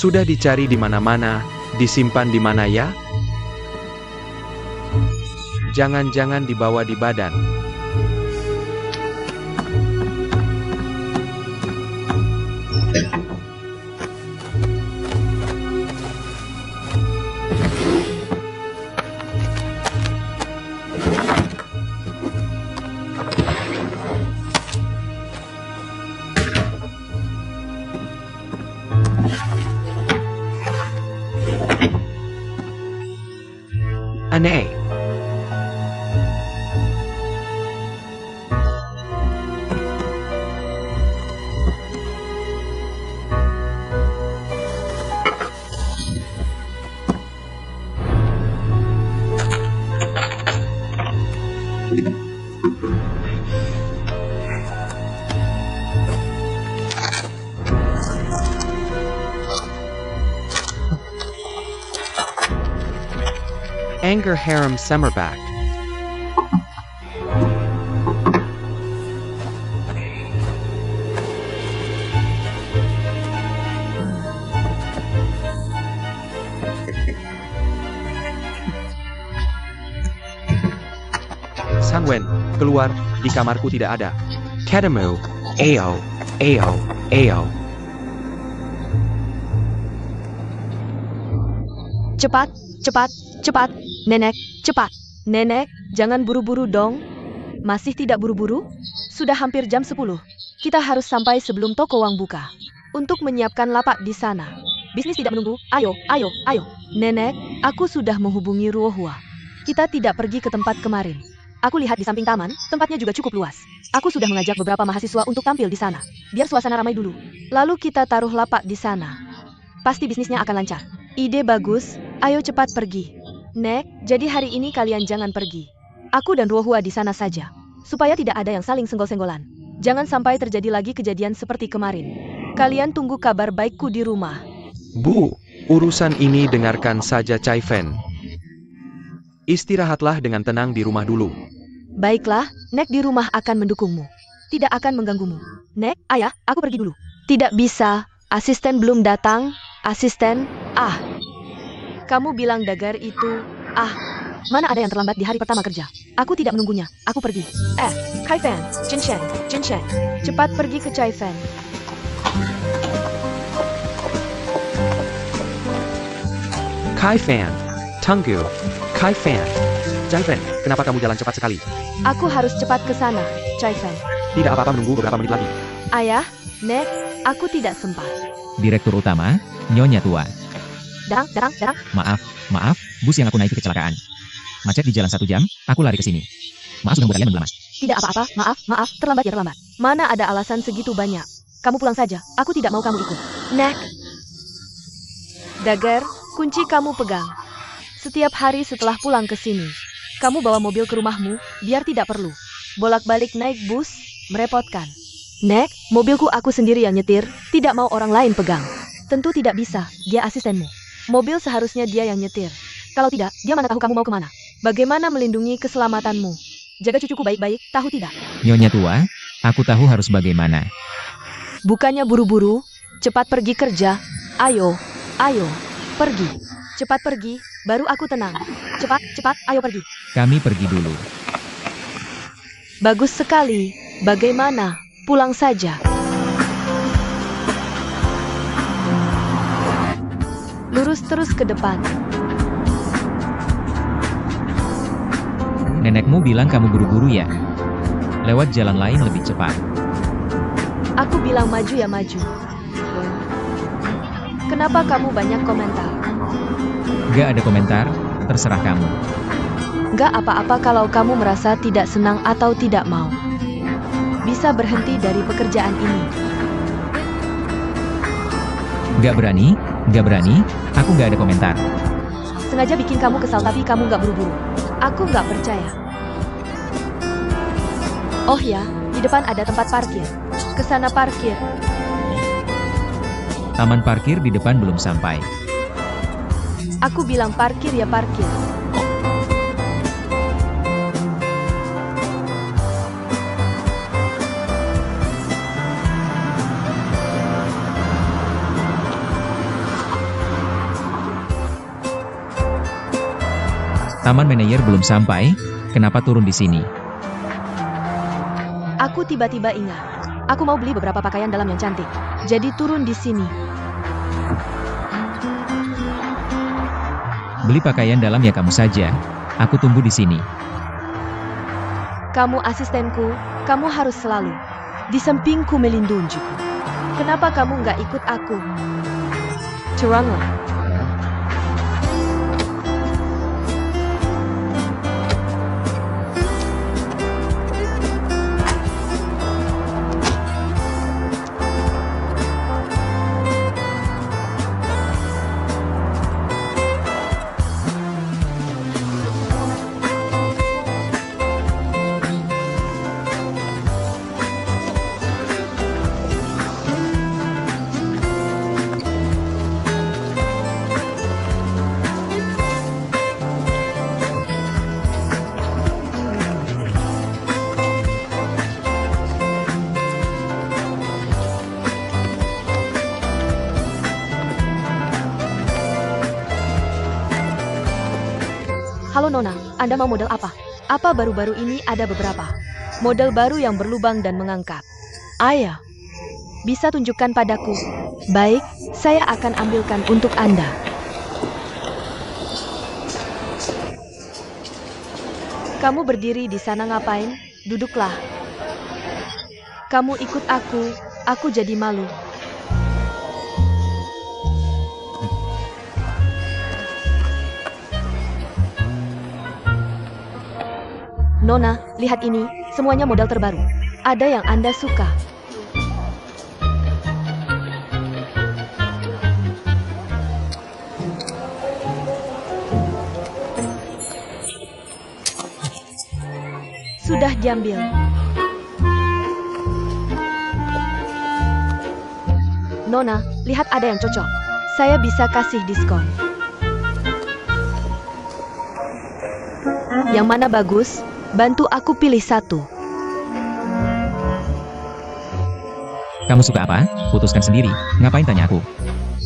Sudah dicari di mana-mana, disimpan di mana ya? Jangan-jangan dibawa di badan. Aneh. Anger Harem Summerback. Sangwen, keluar, di kamarku tidak ada. Ketemu, Ao. Cepat. Nenek, cepat. Nenek, jangan buru-buru dong. Masih tidak buru-buru? Sudah hampir jam 10. Kita harus sampai sebelum toko Wang buka. Untuk menyiapkan lapak di sana. Bisnis tidak menunggu. Ayo. Nenek, aku sudah menghubungi Ruohua. Kita tidak pergi ke tempat kemarin. Aku lihat di samping taman, tempatnya juga cukup luas. Aku sudah mengajak beberapa mahasiswa untuk tampil di sana. Biar suasana ramai dulu. Lalu kita taruh lapak di sana. Pasti bisnisnya akan lancar. Ide bagus, ayo cepat pergi. Nek, jadi hari ini kalian jangan pergi. Aku dan Ruohua di sana saja. Supaya tidak ada yang saling senggol-senggolan. Jangan sampai terjadi lagi kejadian seperti kemarin. Kalian tunggu kabar baikku di rumah. Bu, urusan ini dengarkan saja Chai Fan. Istirahatlah dengan tenang di rumah dulu. Baiklah, Nek di rumah akan mendukungmu. Tidak akan mengganggumu. Nek, ayah, aku pergi dulu. Tidak bisa, asisten belum datang. Asisten, Kamu bilang Dagar itu, Mana ada yang terlambat di hari pertama kerja? Aku tidak menunggunya. Aku pergi. Kai Fan, Jin Shen. Cepat pergi ke Chai Fan. Kai Fan. Tunggu. Kai Fan. Chai Fan, kenapa kamu jalan cepat sekali? Aku harus cepat ke sana, Chai Fan. Tidak apa-apa menunggu beberapa menit lagi. Ayah, Nek, aku tidak sempat. Direktur utama, Nyonya tua. Dang. Maaf, bus yang aku naiki kecelakaan. Macet di jalan 1 jam, aku lari ke sini. Maaf sudah membuat kalian menunggu lama. Tidak apa-apa, maaf, terlambat ya terlambat. Mana ada alasan segitu banyak. Kamu pulang saja, aku tidak mau kamu ikut. Nek. Dagger, kunci kamu pegang. Setiap hari setelah pulang ke sini, kamu bawa mobil ke rumahmu, biar tidak perlu bolak-balik naik bus, merepotkan. Nek, mobilku aku sendiri yang nyetir, tidak mau orang lain pegang. Tentu tidak bisa, dia asistenmu. Mobil seharusnya dia yang nyetir. Kalau tidak, dia mana tahu kamu mau kemana. Bagaimana melindungi keselamatanmu? Jaga cucuku baik-baik, tahu tidak? Nyonya tua, aku tahu harus bagaimana. Bukannya buru-buru, cepat pergi kerja. Ayo, pergi. Cepat pergi, baru aku tenang. Cepat, ayo pergi. Kami pergi dulu. Bagus sekali. Bagaimana? Pulang saja. Lurus terus ke depan. Nenekmu bilang kamu buru-buru ya? Lewat jalan lain lebih cepat. Aku bilang maju ya maju. Kenapa kamu banyak komentar? Gak ada komentar, terserah kamu. Gak apa-apa kalau kamu merasa tidak senang atau tidak mau. Bisa berhenti dari pekerjaan ini. Gak berani, aku gak ada komentar. Sengaja bikin kamu kesal tapi kamu gak buru-buru. Aku gak percaya. Oh ya, di depan ada tempat parkir. Kesana parkir. Taman parkir di depan belum sampai. Aku bilang parkir ya parkir. Taman Meneyer belum sampai, kenapa turun di sini? Aku tiba-tiba ingat. Aku mau beli beberapa pakaian dalam yang cantik. Jadi turun di sini. Beli pakaian dalam ya kamu saja. Aku tunggu di sini. Kamu asistenku, kamu harus selalu di sampingku melindungiku. Kenapa kamu nggak ikut aku? Curanglah. Halo Nona, Anda mau model apa? Apa baru-baru ini ada beberapa model baru yang berlubang dan mengangkat. Ayah, bisa tunjukkan padaku? Baik, saya akan ambilkan untuk Anda. Kamu berdiri di sana ngapain? Duduklah. Kamu ikut aku jadi malu. Nona, lihat ini, semuanya model terbaru. Ada yang Anda suka? Sudah diambil. Nona, lihat ada yang cocok. Saya bisa kasih diskon. Yang mana bagus? Bantu aku pilih satu. Kamu suka apa? Putuskan sendiri, ngapain tanya aku?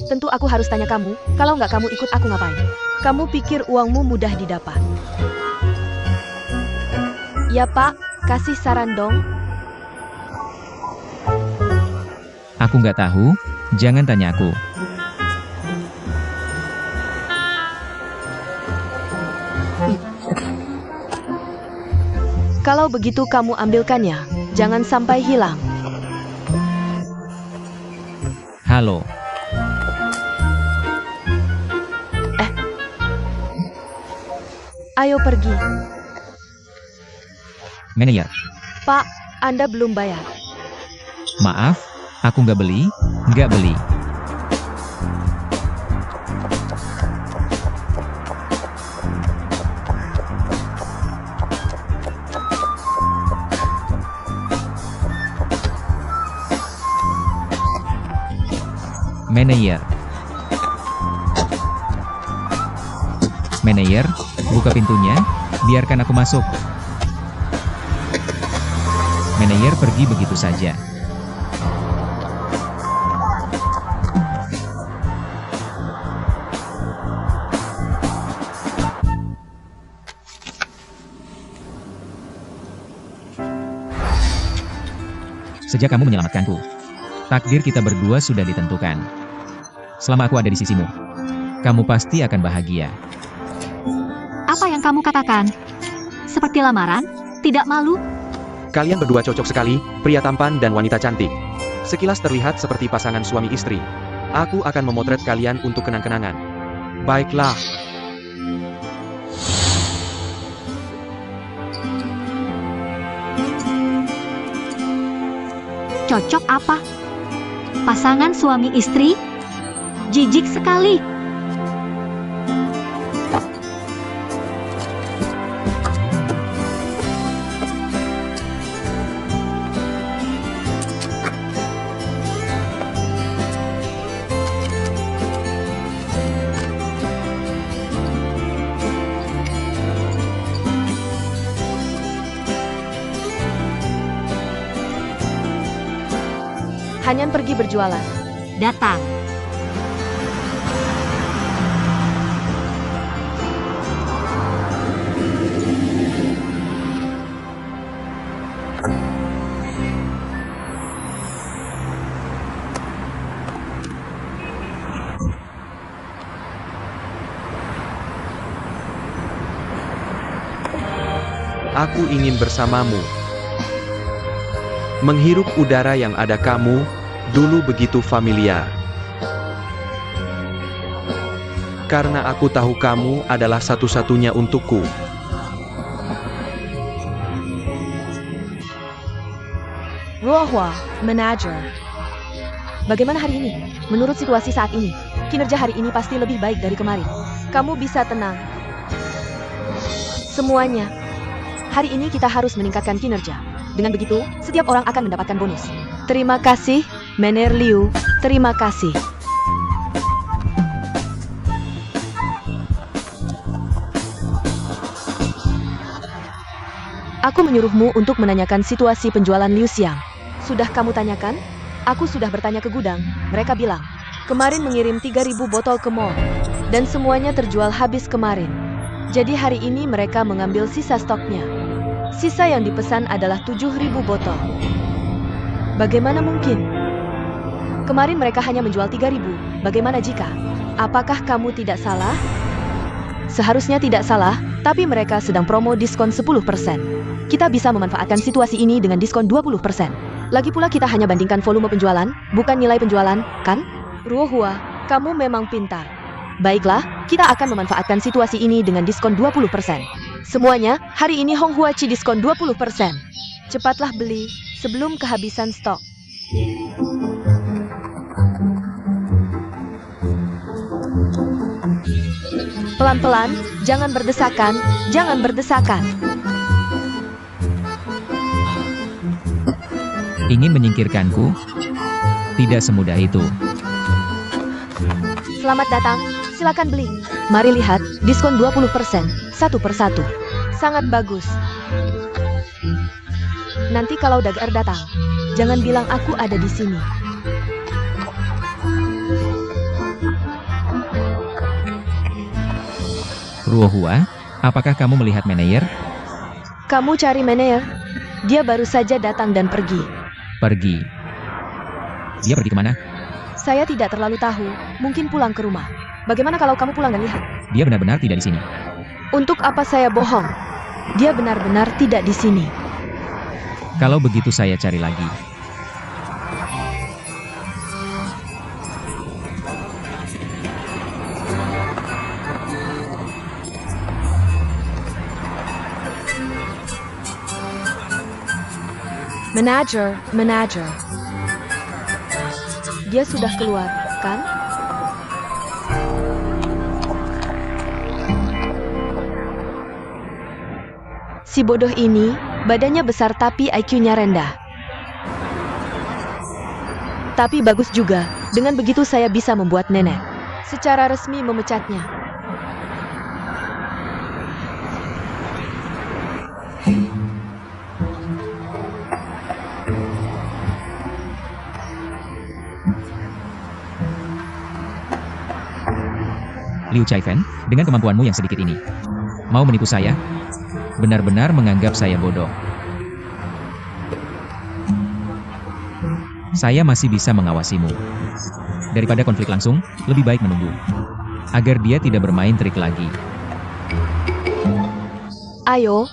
Tentu aku harus tanya kamu, kalau nggak kamu ikut aku ngapain? Kamu pikir uangmu mudah didapat? Ya Pak, kasih saran dong. Aku nggak tahu, jangan tanya aku. Kalau begitu kamu ambilkannya, jangan sampai hilang. Halo, Ayo pergi. manajer. Pak, Anda belum bayar. Maaf, aku nggak beli, nggak beli. Manajer. Manajer, buka pintunya, biarkan aku masuk. Manajer pergi begitu saja. Sejak kamu menyelamatkanku, takdir kita berdua sudah ditentukan. Selama aku ada di sisimu, kamu pasti akan bahagia. Apa yang kamu katakan? Seperti lamaran? Tidak malu? Kalian berdua cocok sekali, pria tampan dan wanita cantik. Sekilas terlihat seperti pasangan suami istri. Aku akan memotret kalian untuk kenang-kenangan. Baiklah. Cocok apa? Pasangan suami istri? Jijik sekali. Hanyan pergi berjualan. Datang. Aku ingin bersamamu. Menghirup udara yang ada kamu, dulu begitu familiar. Karena aku tahu kamu adalah satu-satunya untukku. Ruohua, manajer. Bagaimana hari ini? Menurut situasi saat ini, kinerja hari ini pasti lebih baik dari kemarin. Kamu bisa tenang. Semuanya. Hari ini kita harus meningkatkan kinerja. Dengan begitu, setiap orang akan mendapatkan bonus. Terima kasih, Mener Liu. Terima kasih. Aku menyuruhmu untuk menanyakan situasi penjualan Liu Xiang. Sudah kamu tanyakan? Aku sudah bertanya ke gudang. Mereka bilang, kemarin mengirim 3.000 botol ke mall. Dan semuanya terjual habis kemarin. Jadi hari ini mereka mengambil sisa stoknya. Sisa yang dipesan adalah 7.000 botol. Bagaimana mungkin? Kemarin mereka hanya menjual 3.000. Bagaimana jika? Apakah kamu tidak salah? Seharusnya tidak salah, tapi mereka sedang promo diskon 10%. Kita bisa memanfaatkan situasi ini dengan diskon 20%. Lagi pula kita hanya bandingkan volume penjualan, bukan nilai penjualan, kan? Ruohua, kamu memang pintar. Baiklah, kita akan memanfaatkan situasi ini dengan diskon 20%. Semuanya, hari ini Honghuachi diskon 20%. Cepatlah beli, sebelum kehabisan stok. Pelan-pelan, jangan berdesakan, jangan berdesakan. Ingin menyingkirkanku? Tidak semudah itu. Selamat datang, silakan beli. Mari lihat, diskon 20%, satu persatu. Sangat bagus. Nanti kalau Dager datang, jangan bilang aku ada di sini. Ruohua, apakah kamu melihat Meneer? Kamu cari Meneer? Dia baru saja datang dan pergi. Pergi. Dia pergi kemana? Saya tidak terlalu tahu, mungkin pulang ke rumah. Bagaimana kalau kamu pulang dan lihat? Dia benar-benar tidak di sini. Untuk apa saya bohong? Dia benar-benar tidak di sini. Kalau begitu saya cari lagi. Manager. Dia sudah keluar, kan? Si bodoh ini, badannya besar tapi IQ-nya rendah. Tapi bagus juga, dengan begitu saya bisa membuat nenek secara resmi memecatnya. Liu Chaifen, dengan kemampuanmu yang sedikit ini, mau menipu saya? Benar-benar menganggap saya bodoh. Saya masih bisa mengawasimu. Daripada konflik langsung, lebih baik menunggu. Agar dia tidak bermain trik lagi. Ayo,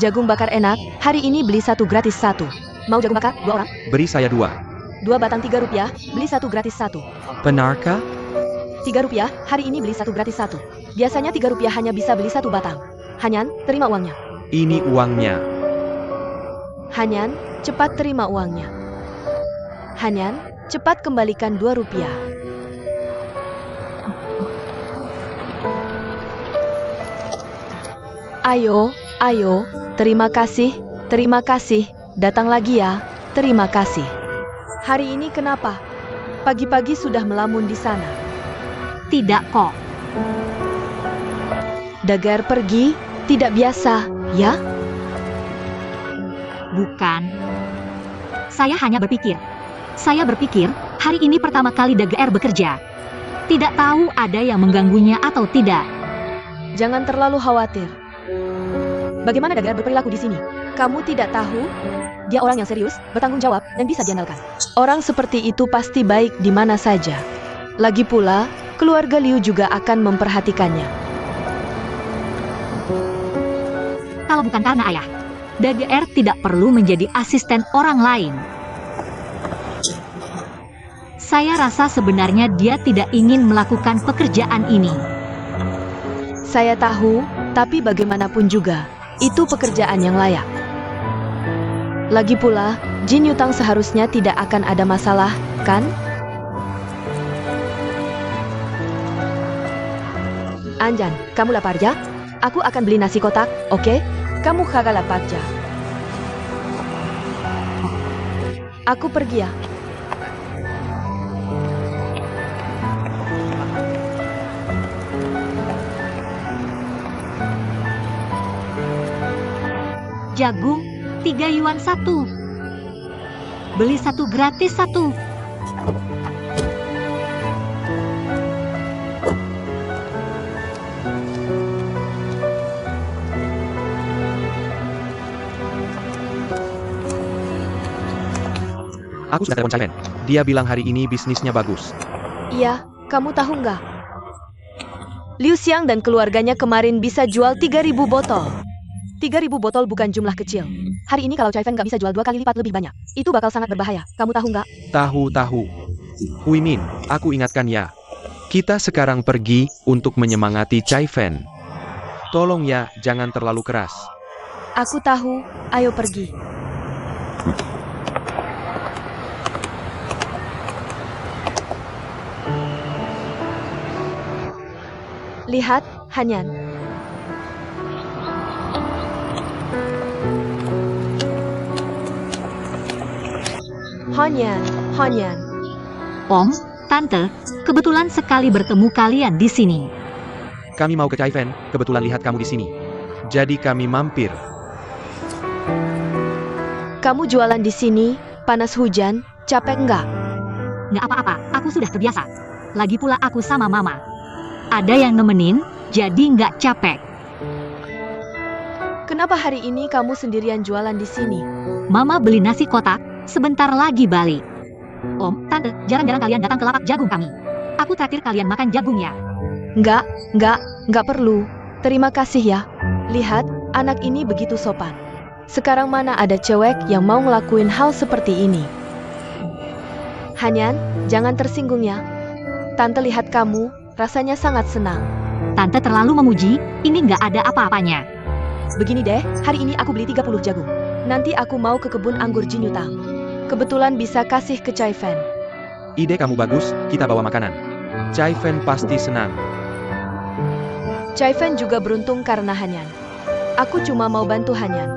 jagung bakar enak, hari ini beli 1 gratis 1. Mau jagung bakar, 2 orang? Beri saya 2. 2 batang 3 rupiah, beli 1 gratis 1. Benarkah? 3 rupiah, hari ini beli 1 gratis 1. Biasanya 3 rupiah hanya bisa beli 1 batang. Hanyan, terima uangnya. Ini uangnya. Hanyan, cepat terima uangnya. Hanyan, cepat kembalikan 2 rupiah. Ayo, terima kasih, datang lagi ya, terima kasih. Hari ini kenapa? Pagi-pagi sudah melamun di sana. Tidak kok. Dagar pergi, tidak biasa, ya? Bukan. Saya hanya berpikir. Saya berpikir, hari ini pertama kali DGR bekerja. Tidak tahu ada yang mengganggunya atau tidak. Jangan terlalu khawatir. Bagaimana Dagar berperilaku di sini? Kamu tidak tahu? Dia orang yang serius, bertanggung jawab, dan bisa diandalkan. Orang seperti itu pasti baik di mana saja. Lagi pula, keluarga Liu juga akan memperhatikannya. Kalau bukan karena ayah, DGR tidak perlu menjadi asisten orang lain. Saya rasa sebenarnya dia tidak ingin melakukan pekerjaan ini. Saya tahu, tapi bagaimanapun juga, itu pekerjaan yang layak. Lagi pula, Jin Yutang seharusnya tidak akan ada masalah, kan? Anjan, kamu lapar ya? Aku akan beli nasi kotak, oke? Kamu kagak lapar ya? Aku pergi ya. Jagung, 3 yuan 1. Beli 1 gratis 1. Aku sudah telepon Chaifen. Dia bilang hari ini bisnisnya bagus. Iya, kamu tahu nggak? Liu Xiang dan keluarganya kemarin bisa jual 3.000 botol. 3.000 botol bukan jumlah kecil. Hari ini kalau Chaifen nggak bisa jual 2 kali lipat lebih banyak, itu bakal sangat berbahaya. Kamu tahu nggak? Tahu. Huimin, aku ingatkan ya. Kita sekarang pergi untuk menyemangati Chaifen. Tolong ya, jangan terlalu keras. Aku tahu, ayo pergi. Lihat, Hanyan. Hanyan. Om, Tante, kebetulan sekali bertemu kalian di sini. Kami mau ke Chaifen, kebetulan lihat kamu di sini. Jadi kami mampir. Kamu jualan di sini, panas hujan, capek nggak? Nggak apa-apa, aku sudah terbiasa. Lagi pula aku sama Mama. Ada yang nemenin, jadi nggak capek. Kenapa hari ini kamu sendirian jualan di sini? Mama beli nasi kotak, sebentar lagi balik. Om, Tante, jarang-jarang kalian datang ke lapak jagung kami. Aku traktir kalian makan jagung ya. Enggak perlu. Terima kasih ya. Lihat, anak ini begitu sopan. Sekarang mana ada cewek yang mau ngelakuin hal seperti ini? Hanyan, jangan tersinggung ya. Tante lihat kamu, rasanya sangat senang. Tante terlalu memuji, ini nggak ada apa-apanya. Begini deh, hari ini aku beli 30 jagung. Nanti aku mau ke kebun anggur Jinyutang. Kebetulan bisa kasih ke Chai Fen. Ide kamu bagus, kita bawa makanan. Chai Fen pasti senang. Chai Fen juga beruntung karena Hanyan. Aku cuma mau bantu Hanyan.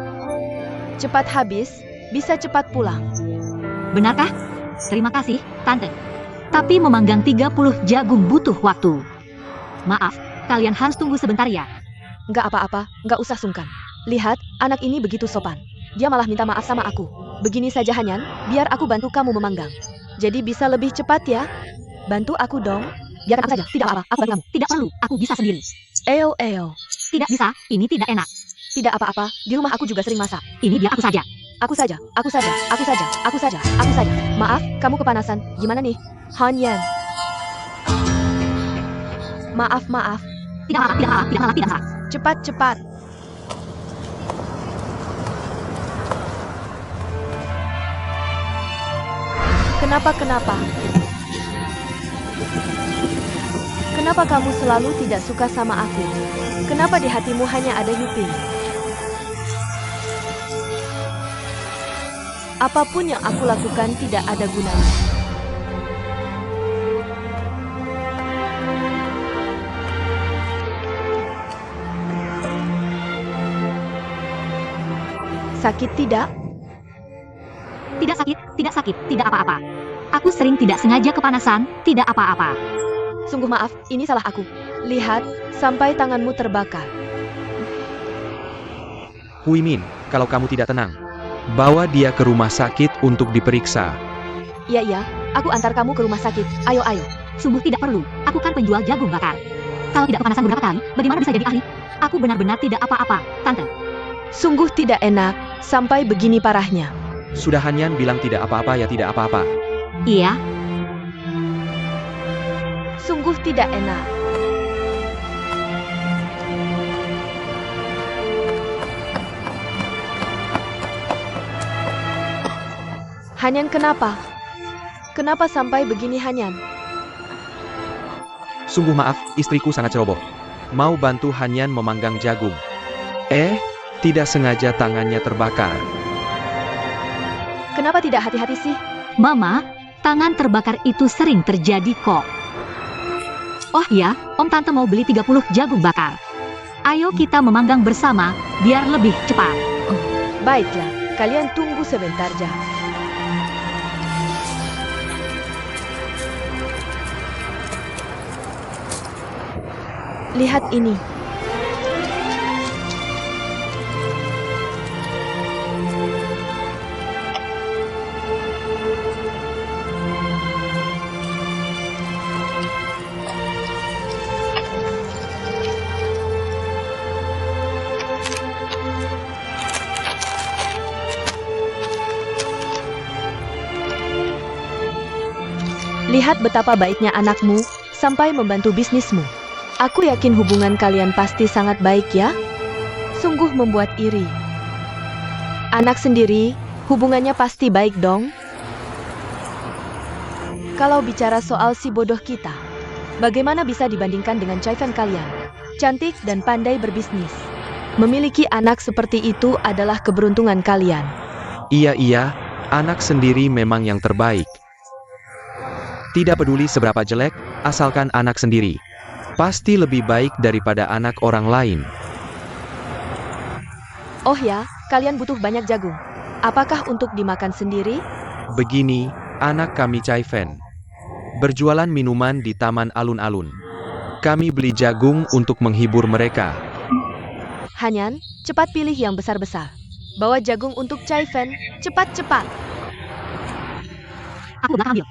Cepat habis, bisa cepat pulang. Benarkah? Terima kasih, Tante. Tapi memanggang 30 jagung butuh waktu. Maaf, kalian harus tunggu sebentar ya. Nggak apa-apa, nggak usah sungkan. Lihat, anak ini begitu sopan. Dia malah minta maaf sama aku. Begini saja Hanyan, biar aku bantu kamu memanggang. Jadi bisa lebih cepat ya? Bantu aku dong. Biarkan aku saja, tidak apa-apa, aku bantu kamu. Tidak perlu, aku bisa sendiri. Eo. Tidak bisa, ini tidak enak. Tidak apa-apa, di rumah aku juga sering masak. Ini biar aku saja. Aku saja. Maaf, kamu kepanasan. Gimana nih? Hanyan. Maaf. Tidak apa-apa, tidak salah. Cepat. Kenapa? Kenapa kamu selalu tidak suka sama aku? Kenapa di hatimu hanya ada Yuping? Apapun yang aku lakukan tidak ada gunanya. Sakit tidak? Tidak sakit, tidak apa-apa. Aku sering tidak sengaja kepanasan, tidak apa-apa. Sungguh maaf, ini salah aku. Lihat, sampai tanganmu terbakar. Huimin, kalau kamu tidak tenang, bawa dia ke rumah sakit untuk diperiksa. Iya, aku antar kamu ke rumah sakit. Ayo. Sungguh tidak perlu, aku kan penjual jagung bakar. Kalau tidak kepanasan beberapa kali, bagaimana bisa jadi ahli? Aku benar-benar tidak apa-apa, Tante. Sungguh tidak enak, sampai begini parahnya. Sudah Hanyan bilang tidak apa-apa ya tidak apa-apa. Iya, Sungguh tidak enak. Hanyan kenapa? Kenapa sampai begini Hanyan? Sungguh maaf, istriku sangat ceroboh. Mau bantu Hanyan memanggang jagung. Tidak sengaja tangannya terbakar. Kenapa tidak hati-hati sih? Mama, tangan terbakar itu sering terjadi kok. Oh iya, Om Tante mau beli 30 jagung bakar. Ayo kita memanggang bersama, biar lebih cepat. Baiklah, kalian tunggu sebentar ya. Lihat ini. Lihat betapa baiknya anakmu, sampai membantu bisnismu. Aku yakin hubungan kalian pasti sangat baik ya? Sungguh membuat iri. Anak sendiri, hubungannya pasti baik dong? Kalau bicara soal si bodoh kita, bagaimana bisa dibandingkan dengan Chai Fen kalian? Cantik dan pandai berbisnis. Memiliki anak seperti itu adalah keberuntungan kalian. Iya, anak sendiri memang yang terbaik. Tidak peduli seberapa jelek, asalkan anak sendiri. Pasti lebih baik daripada anak orang lain. Oh ya, kalian butuh banyak jagung. Apakah untuk dimakan sendiri? Begini, anak kami Chai Fen. Berjualan minuman di taman alun-alun. Kami beli jagung untuk menghibur mereka. Hanyan, cepat pilih yang besar-besar. Bawa jagung untuk Chai Fen, cepat-cepat. Aku belakang ambil.